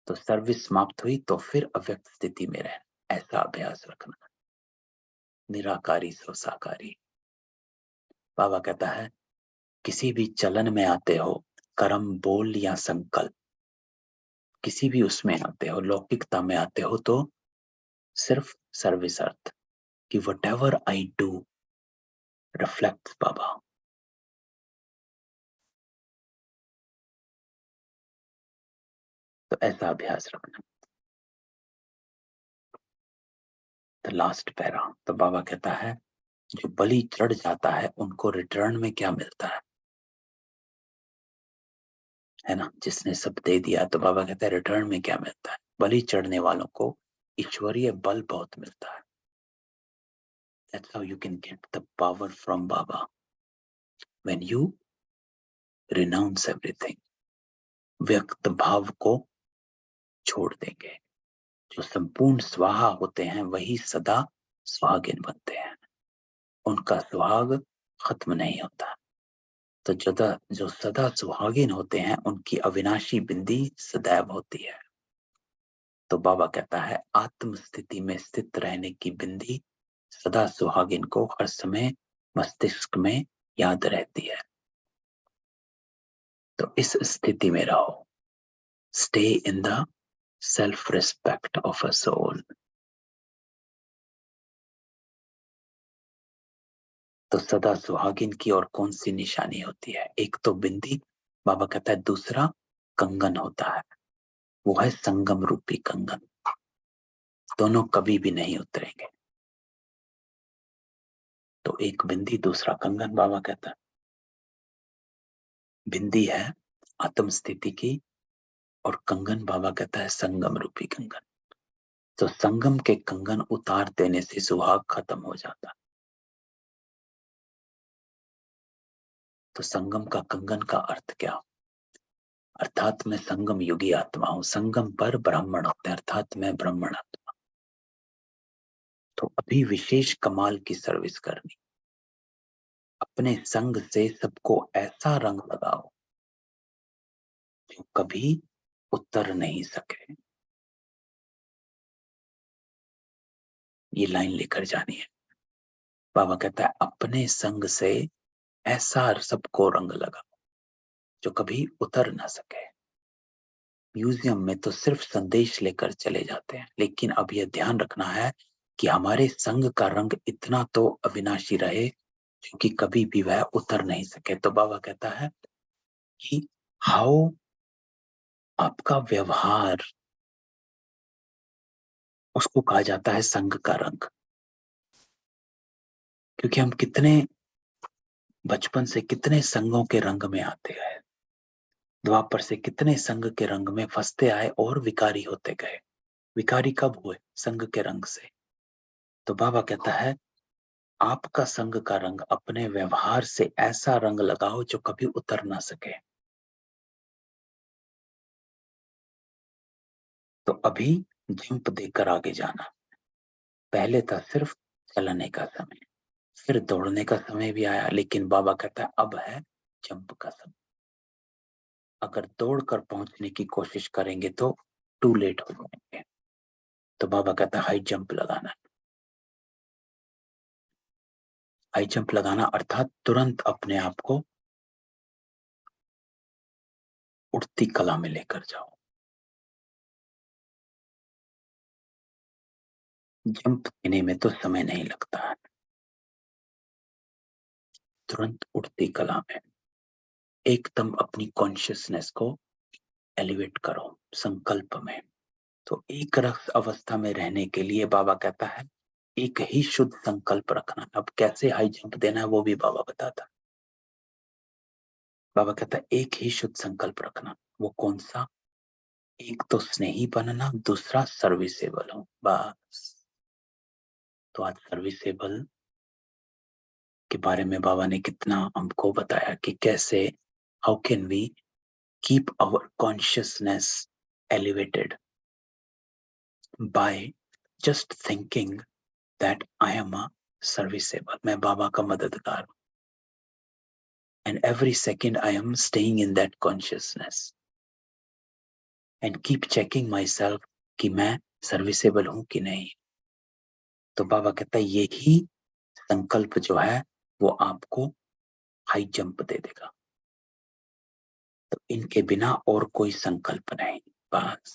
तो सर्विस समाप्त हुई तो फिर अव्यक्त स्थिति में रहना, ऐसा अभ्यास रखना। निराकारी सो साकारी। बाबा कहता है किसी भी चलन में आते हो, कर्म बोल या संकल्प, किसी भी उसमें आते हो, लौकिकता में आते हो, तो सिर्फ सर्विस अर्थ कि whatever I do reflect Baba, तो ऐसा अभ्यास रखना। द लास्ट पैरा, तो बाबा कहता है जो बलि चढ़ जाता है उनको रिटर्न में क्या मिलता है ना, जिसने सब दे दिया, तो बाबा कहता है रिटर्न में क्या मिलता है। बलि चढ़ने वालों को ईश्वरीय बल बहुत मिलता है। That's how you can get the power from Baba. When you renounce everything, व्यक्त भाव को छोड़ देंगे। जो संपूर्ण स्वाहा होते हैं वही सदा सुहागिन बनते हैं, उनका सुहाग खत्म नहीं होता। तो जो सदा सुहागिन होते हैं उनकी अविनाशी बिंदी सदैव होती है। तो बाबा कहता है आत्म स्थिति में स्थित रहने की बिंदी सदा सुहागिन को हर समय मस्तिष्क में याद रहती है। तो इस स्थिति में रहो। Stay in the self respect of a soul. तो सदा सुहागिन की और कौन सी निशानी होती है? एक तो बिंदी, बाबा कहता है दूसरा कंगन होता है, वो है संगम रूपी कंगन। दोनों कभी भी नहीं उतरेंगे। तो एक बिंदी दूसरा कंगन, बाबा कहता है। बिंदी है आत्म स्थिति की और कंगन बाबा कहता है संगम रूपी कंगन। तो संगम के कंगन उतार देने से सुहाग खत्म हो जाता। तो संगम का कंगन का अर्थ क्या? अर्थात मैं संगम युगी आत्मा हूं, संगम पर ब्राह्मण होते हैं, अर्थात मैं ब्राह्मण आत्मा। तो अभी विशेष कमाल की सर्विस करनी। अपने संग से सबको ऐसा रंग लगाओ जो कभी उतर नहीं सके। ये लाइन लेकर जानी है। बाबा कहता है अपने संग से ऐसा सबको रंग लगाओ जो कभी उतर ना सके। म्यूजियम में तो सिर्फ संदेश लेकर चले जाते हैं, लेकिन अब यह ध्यान रखना है कि हमारे संग का रंग इतना तो अविनाशी रहे क्योंकि कभी भी वह उतर नहीं सके। तो बाबा कहता है कि हाउ आपका व्यवहार, उसको कहा जाता है संग का रंग। क्योंकि हम कितने बचपन से कितने संगों के रंग में आते हैं, द्वापर से कितने संग के रंग में फंसते आए और विकारी होते गए। विकारी कब हुए? संग के रंग से। तो बाबा कहता है आपका संग का रंग अपने व्यवहार से ऐसा रंग लगाओ जो कभी उतर ना सके। तो अभी जंप देकर आगे जाना। पहले था सिर्फ चलने का समय, फिर दौड़ने का समय भी आया, लेकिन बाबा कहता है अब है जंप का समय। अगर दौड़कर पहुंचने की कोशिश करेंगे तो टू लेट हो जाएंगे। तो बाबा कहता है हाई जंप लगाना। हाई जंप लगाना अर्थात तुरंत अपने आप को उड़ती कला में लेकर जाओ। जंप देने में तो समय नहीं लगता है, तुरंत उड़ती कला में एकदम अपनी कॉन्शियसनेस को एलिवेट करो संकल्प में। तो एक रस अवस्था में रहने के लिए बाबा कहता है एक ही शुद्ध संकल्प रखना। अब कैसे हाई जंप देना है वो भी बाबा बताता। बाबा कहता है एक ही शुद्ध संकल्प रखना। वो कौन सा? एक तो स्नेही बनना, दूसरा सर्विसेबल हो, बस। तो आज सर्विसेबल के बारे में बाबा ने कितना हमको बताया कि कैसे, how can we keep our consciousness elevated by just thinking that I am a serviceable, मैं बाबा का मददगार हूं। And every second I am staying in that consciousness and keep checking my self कि मैं सर्विसेबल हूं कि नहीं। तो बाबा कहता है यही संकल्प जो है वो आपको हाई जंप दे देगा। तो इनके बिना और कोई संकल्प नहीं, बस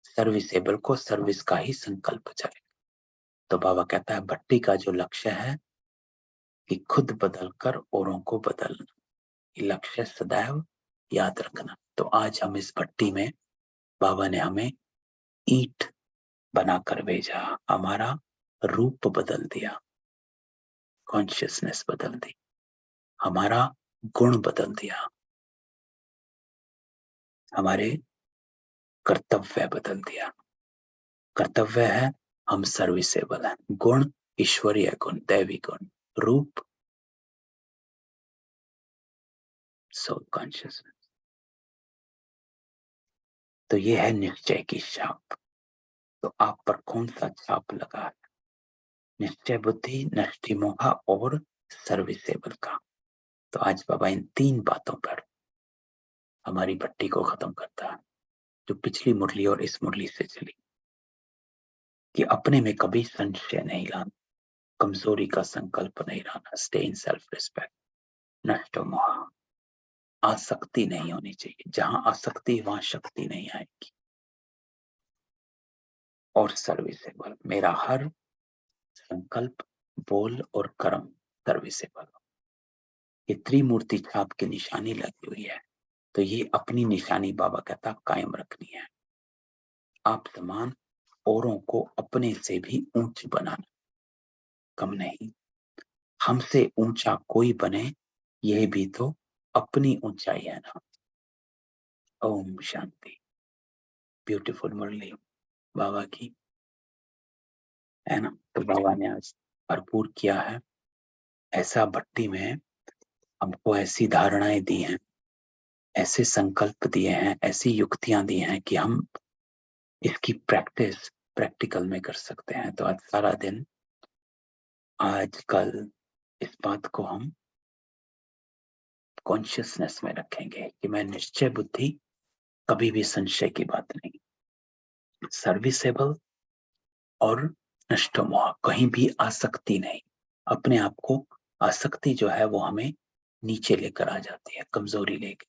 सर्विसेबल को सर्विस का ही संकल्प चले। तो बाबा कहता है भट्टी का जो लक्ष्य है कि खुद बदलकर औरों को बदलना, ये लक्ष्य सदैव याद रखना। तो आज हम इस भट्टी में बाबा ने हमें ईंट बनाकर भेजा, हमारा रूप बदल दिया, कॉन्शियसनेस बदल दी, हमारा गुण बदल दिया, हमारे कर्तव्य बदल दिया। कर्तव्य है हम सर्विसेबल हैं, गुण ईश्वरीय गुण, दैवी गुण, रूप सोल कॉन्शियसनेस। तो ये है निश्चय की छाप। तो आप पर कौन सा छाप लगा है? निश्चय बुद्धि, नष्टि मोह और सर्विसेबल का। तो आज बाबा इन 3 बातों पर हमारी भट्टी को खत्म करता है, जो पिछली मुरली और इस मुरली से चली, कि अपने में कभी संशय नहीं लाना, कमजोरी का संकल्प नहीं लाना, स्टे इन सेल्फ रिस्पेक्ट, नष्ट मोह, आसक्ति नहीं होनी चाहिए, जहां आसक्ति वहां शक्ति नहीं आएगी, और सर्विसेबल, मेरा हर संकल्प, बोल और कर्म सर्विसेबल। ये त्रिमूर्ति छाप की निशानी लगी हुई है, तो ये अपनी निशानी बाबा कहता कायम रखनी है। आप समान औरों को अपने से भी ऊंच बनाना, कम नहीं। हमसे ऊंचा कोई बने, यह भी तो अपनी ऊंचाई है ना। ओम शांति। ब्यूटीफुल मुरली बाबा की, है ना। तो बाबा ने आज भरपूर किया है, ऐसा भट्टी में हमको ऐसी धारणाएं दी हैं, ऐसे संकल्प दिए हैं, ऐसी युक्तियां दी हैं कि हम इसकी प्रैक्टिस प्रैक्टिकल में कर सकते हैं। तो आज सारा दिन, आज कल, इस बात को हम कॉन्शियसनेस में रखेंगे कि मैं निश्चय बुद्धि, कभी भी संशय की बात नहीं, सर्विसेबल और नष्ट मोह, कहीं भी आसक्ति नहीं। अपने आप को, आसक्ति जो है वो हमें नीचे लेकर आ जाती है, कमजोरी लेकर।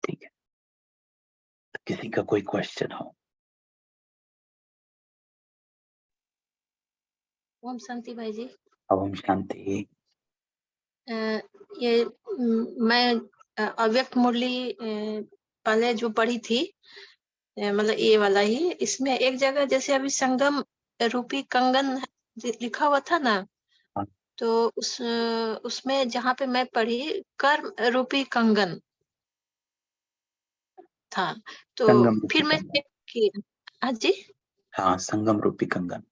ठीक है, तो किसी का कोई क्वेश्चन हो? ओम शांति भाई जी। ओम शांति। ये मैं अव्यक्त मुरली पहले जो पढ़ी थी, मतलब ये वाला ही, इसमें एक जगह जैसे अभी संगम रूपी कंगन लिखा हुआ था ना, हाँ। तो उसमें जहाँ पे मैं पढ़ी कर्म रूपी कंगन था, तो संगम रूपी फिर मैं कंगन। चेक किया। हाँ जी, हाँ, संगम रूपी कंगन।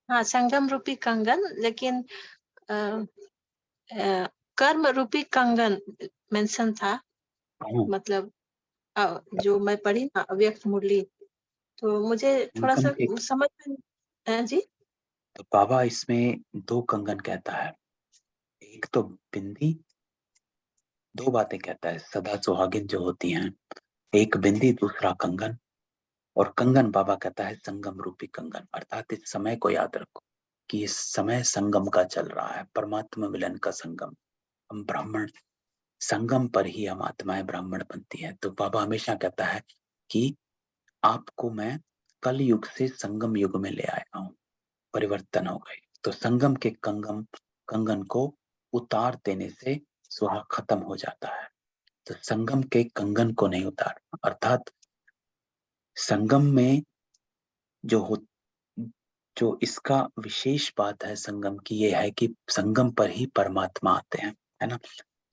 हाँ संगम रूपी कंगन, लेकिन अ, कर्म रूपी कंगन मेंशन था, हाँ, मतलब जो मैं पढ़ी ना अव्यक्त मुरली, तो मुझे थोड़ा कंगन सा के, समझ में जी। तो बाबा इसमें 2 कंगन कहता है, एक तो बिंदी, 2 बातें कहता है, सदा सुहागिन जो होती हैं, एक बिंदी, दूसरा कंगन। और कंगन बाबा कहता है संगम रूपी कंगन, अर्थात इस समय को याद रखो कि इस समय संगम का चल रहा है, परमात्मा मिलन का संगम। हम ब्राह्मण, संगम पर ही हम आत्माएं ब्राह्मण बनती है। तो बाबा हमेशा कहता है कि आपको मैं कल युग से संगम युग में ले आया हूं, परिवर्तन हो गए। तो संगम के कंगन को उतार देने से सुहाग खत्म हो जाता है। तो संगम के कंगन को नहीं उतारना, अर्थात संगम में जो इसका विशेष बात है संगम की, ये है कि संगम पर ही परमात्मा आते हैं, है ना।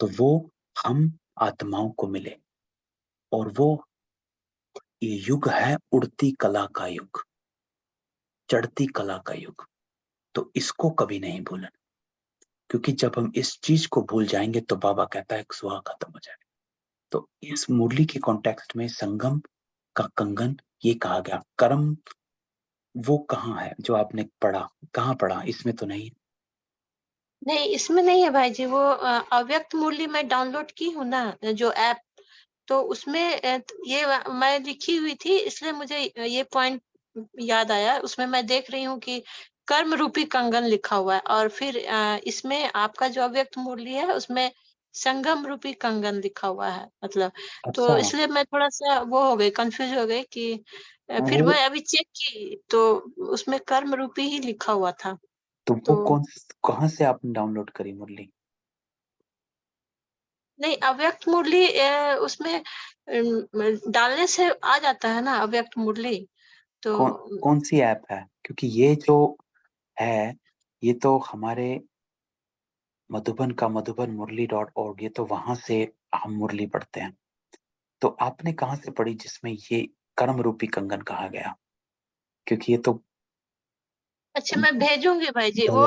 तो वो हम आत्माओं को मिले, और वो ये युग है उड़ती कला का युग, चढ़ती कला का युग। तो इसको कभी नहीं भूलना, क्योंकि जब हम इस चीज को भूल जाएंगे तो बाबा कहता है सुहा खत्म हो जाएगा। तो इस मुरली के कॉन्टेक्स्ट में संगम का कंगन ये कहा गया। कर्म वो कहाँ है जो आपने पढ़ा, कहाँ पढ़ा? इसमें तो नहीं। नहीं, इसमें नहीं है भाई जी, वो अव्यक्त मुरली मैं डाउनलोड की हूँ ना जो ऐप, तो उसमें ये मैं लिखी हुई थी, इसलिए मुझे ये पॉइंट याद आया। उसमें मैं देख रही हूँ कि कर्म रूपी कंगन लिखा हुआ है, और फिर इसमें आपका जो अव्यक्त मुरली है उसमें संगम रूपी कंगन लिखा हुआ है, मतलब। तो अच्छा, इसलिए मैं थोड़ा सा वो हो गई, कंफ्यूज हो गई कि फिर वो मैं अभी चेक की तो उसमें कर्म रूपी ही लिखा हुआ था। तो वो तो कहाँ से आपने डाउनलोड करी मुरली? नहीं, अव्यक्त मुरली उसमें डालने से आ जाता है ना अव्यक्त मुरली, तो कौन सी ऐप है? क्योंकि ये जो है ये तो हमारे मधुबन का madhubanmurli.org, ये तो वहां से हम मुरली पढ़ते हैं। तो आपने कहाँ से पढ़ी जिसमें ये कर्म रूपी कंगन कहा गया? क्योंकि ये तो अच्छा मैं भेजूंगी भाई जी, वो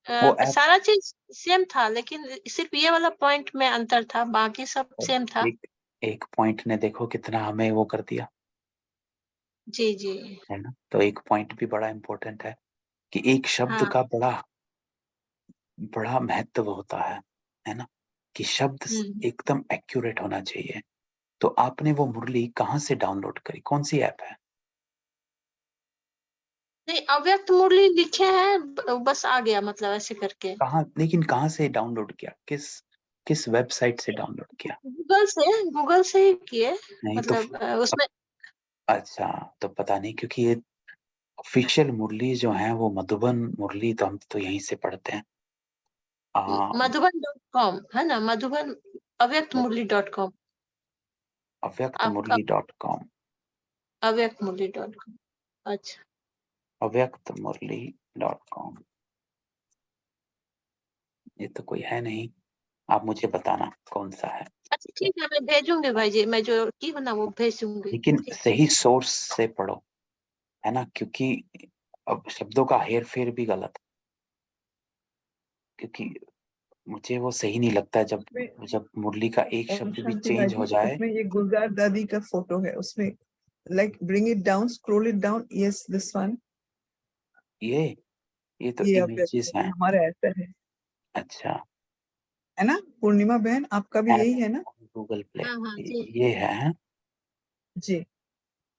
ऐप सारा चीज सेम था, लेकिन सिर्फ ये वाला पॉइंट में अंतर था, बाकी सब सेम था। एक पॉइंट ने देखो कितना हमें वो कर दिया, जी जी। है ना? तो एक पॉइंट भी बड़ा इम्पोर्टेंट है कि एक शब्द हाँ। का बड़ा महत्व होता है ना? कि शब्द एकदम एक्यूरेट होना चाहिए। तो आपने वो मुरली कहाँ से डाउनलोड करी? कौन सी ऐप है? नहीं, अव्यक्त मुरली लिखे हैं, बस आ गया मतलब ऐसे करके। लेकिन कहाँ से डाउनलोड किया? किस वेबसाइट से डाउनलोड किया? गूगल से ही किए, नहीं तो मतलब उसमें। अच्छा, तो पता नहीं, क्योंकि ये ऑफिशियल मुरली जो है वो मधुबन मुरली तो हम तो यहीं से पढ़ते हैं। मधुबन.com है ना, मधुबन अव्यक्तमुरली.com। अव्यक्तमुरली.com। अव्यक्तमुरली.com। अच्छा अव्यक्तमुरली.com, ये तो कोई है नहीं। आप मुझे बताना कौन सा है। अच्छा, ठीक है, मैं भेजूंगी भाई जी, मैं जो की हूँ ना वो भेजूंगी। लेकिन सही सोर्स से पढ़ो, है ना? क्योंकि अब शब्दों का हेर फेर भी गलत है। क्योंकि मुझे वो सही नहीं लगता जब मुरली का एक शब्द भी शांति चेंज भाई हो जी, जाए। उसमें ये गुलजार दादी का फोटो है, उसमें like bring it down, scroll it down, yes this one. ये तो ये इमेजेस हैं। हमारा ऐसा है अच्छा, ना पूर्णिमा बहन, आपका भी यही है ना? गूगल प्ले, हाँ हाँ जी। ये है जी।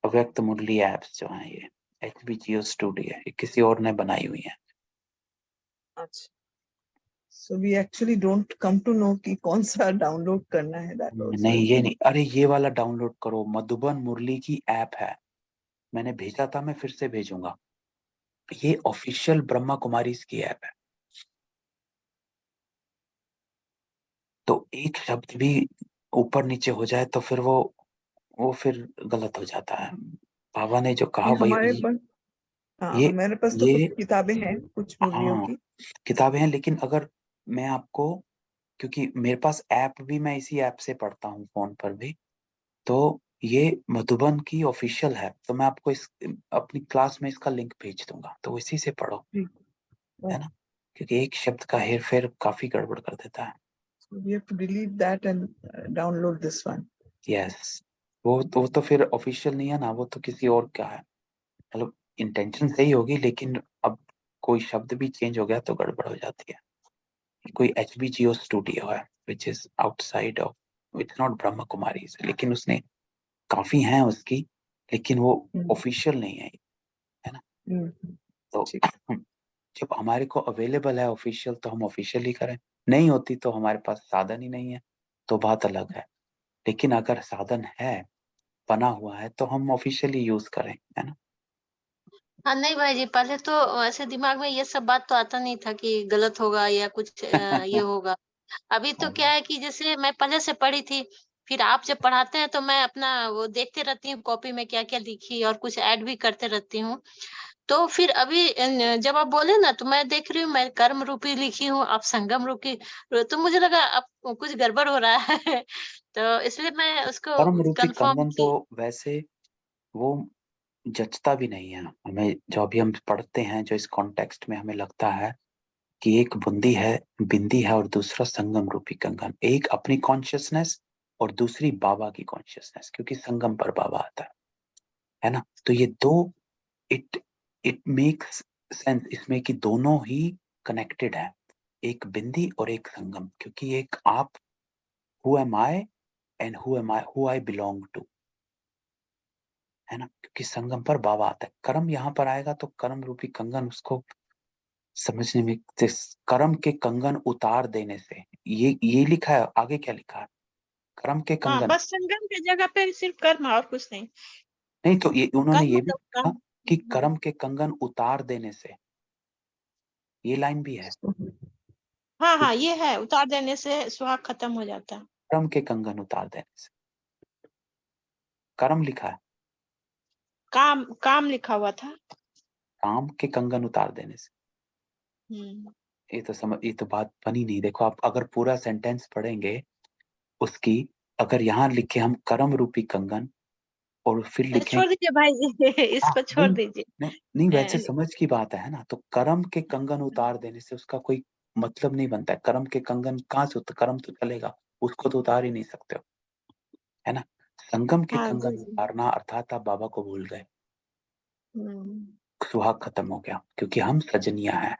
अव्यक्त मुरली एप्स जो है, ये HBGO स्टूडियो है, ये किसी और ने बनाई हुई है। अच्छा, so we actually don't come to know कि कौन सा डाउनलोड करना है, दैट आल्सो नहीं, इज। ये नहीं, अरे ये वाला डाउनलोड करो, मधुबन मुरली की ऐप है। मैंने भेजा था, मैं फिर से भेजूंगा। ये ऑफिशियल ब्रह्मा कुमारीज की ऐप है। तो एक शब्द भी ऊपर नीचे हो जाए तो फिर वो फिर गलत हो जाता है। बाबा ने जो कहा वही हमारे पास, हाँ, ये हमारे पास तो ये कुछ किताबें हैं, कुछ मुरलियों हाँ, की। किताबें हैं, लेकिन अगर मैं आपको, क्योंकि मेरे पास ऐप भी, मैं इसी ऐप से पढ़ता हूँ फोन पर भी, तो ये मधुबन की ऑफिशियल है, तो मैं आपको इस अपनी क्लास में इसका लिंक भेज दूंगा, तो इसी से पढ़ो, जी, है ना? क्योंकि एक शब्द का हेर फेर काफी गड़बड़ कर देता है। We have to delete that and download this one. Yes, वो तो फिर ऑफिशियल नहीं है ना, वो तो किसी और का है। मतलब इंटेंशन सही होगी, लेकिन अब कोई शब्द भी चेंज हो गया तो गड़बड़ हो जाती है। कोई HBGO स्टूडियो है which is outside of, it's not Brahma Kumari, लेकिन उसने काफी हैं उसकी, लेकिन वो ऑफिशियल नहीं है ना? तो जब हमारे को अवेलेबल है ऑफिशियल तो हम ऑफिशियल ही करें, नहीं होती तो हमारे पास साधन ही नहीं है, तो बात अलग है। लेकिन अगर साधन है, बना हुआ है, तो हम ऑफिशियली यूज करें, है ना? हाँ नहीं भाई जी, पहले तो ऐसे दिमाग में ये सब बात तो आता नहीं था कि गलत होगा या कुछ ये होगा। अभी तो क्या है कि जैसे मैं पहले से पढ़ी थी, फिर आप जब पढ़ाते हैं तो मैं अपना वो देखते रहती हूँ कॉपी में क्या-क्या लिखी, और कुछ ऐड भी करते रहती हूँ। तो फिर अभी जब आप बोले ना तो मैं देख रही हूँ, मैं कर्म रूपी लिखी हूँ, आप संगम रूपी, तो मुझे लगा अब कुछ गड़बड़ हो रहा है। तो इसलिए मैं उसको कर्म रूपी कन्फर्म कंगन तो की। वैसे वो जचता भी नहीं है हमें, जो अभी हम पढ़ते हैं, जो इस कॉन्टेक्स्ट में हमें लगता है कि एक बिंदी है और दूसरा संगम रूपी कंगन, एक अपनी कॉन्शियसनेस और दूसरी बाबा की कॉन्शियसनेस, क्योंकि संगम पर बाबा आता है ना? तो ये दो, इट इट मेक्स सेंस इसमें कि दोनों ही कनेक्टेड है, एक बिंदी और एक संगम, क्योंकि एक आप, who am I and who I belong to, है ना? क्योंकि संगम पर बाबा आता है। कर्म यहाँ पर आएगा तो कर्म रूपी कंगन, उसको समझने में कर्म के कंगन उतार देने से, ये लिखा है, आगे क्या लिखा है? कर्म के हाँ, कंगन, बस संगम की जगह पे सिर्फ कर्म और कुछ नहीं। नहीं तो ये उन्होंने कर्म ये भी मतलब लिखा कि कर्म के कंगन उतार देने से, ये लाइन भी है हाँ, कि हाँ, ये है, उतार देने से सुहाग खत्म हो जाता है। कर्म के कंगन उतार देने से। कर्म लिखा है, काम लिखा हुआ था। काम के कंगन उतार देने से। ये तो बात बनी नहीं। देखो आप अगर पूरा सेंटेंस पढ़ेंगे उसकी, अगर यहाँ लिखे हम कर्म रूपी कंगन और फिर लिखें, छोड़ दीजिए भाई जी, इसको छोड़ दीजिए। नहीं वैसे समझ की बात है ना। तो कर्म के कंगन उतार देने से उसका कोई मतलब नहीं बनता है। कर्म के कंगन कहाँ से कर्म तो चलेगा, उसको तो उतार ही नहीं सकते हो, है ना। संगम के हाँ कंगन जी जी। उतारना अर्थात आप बाबा को भूल गए, सुहाग खत्म हो गया, क्योंकि हम सजनिया हैं।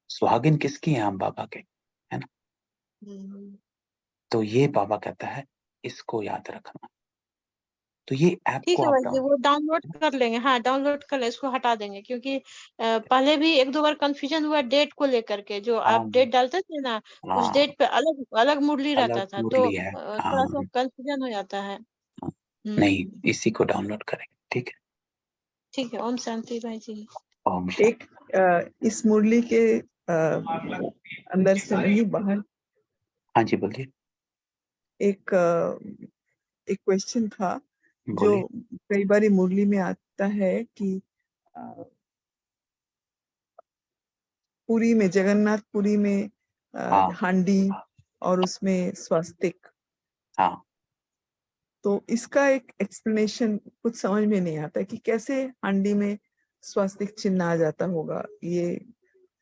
सुहागिन किसकी है? हम बाबा के, है ना। तो ये बाबा कहता है इसको याद रखना। तो ये ऐप ठीक को है आप भाई जी, वो डाउनलोड कर लेंगे। हाँ डाउनलोड कर ले, इसको हटा देंगे, क्योंकि पहले भी एक दो बार कंफ्यूजन हुआ डेट को लेकर के। जो आप डेट डालते थे ना, उस डेट पे अलग अलग मुरली रहता था, तो मुरली है। थोड़ा सा कंफ्यूजन हो जाता है। नहीं, इसी को डाउनलोड करेंगे, ठीक है। ठीक है, ओम शांति भाई जी। ओम शांति। एक इस मुरली के अंदर से नहीं बाहर, हाँ जी बोलिए। एक क्वेश्चन था जो बोलिए। कई बार मुरली में आता है कि पुरी में, जगन्नाथ पुरी में हांडी और उसमें स्वास्तिक। हाँ, तो इसका एक एक्सप्लेनेशन कुछ समझ में नहीं आता कि कैसे हांडी में स्वास्तिक चिन्ह आ जाता होगा। ये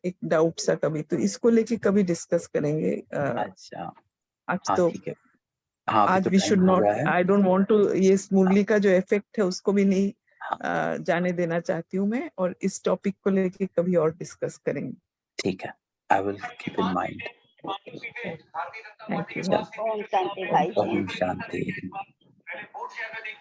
एक डाउट सा कभी, तो इसको लेके कभी डिस्कस करेंगे। अच्छा, आज हाँ तो ठीक है। हाँ अभी आज तो वी टाइम शुड हो नॉट, गया है। आई डोंट वांट टू, ये इस मुरली का जो इफेक्ट है उसको भी नहीं हाँ जाने देना चाहती हूँ मैं, और इस टॉपिक को लेके कभी और डिस्कस करेंगे। ठीक है, I will keep in mind. Thank you. ओम शांति भाई जी। ओम शांति।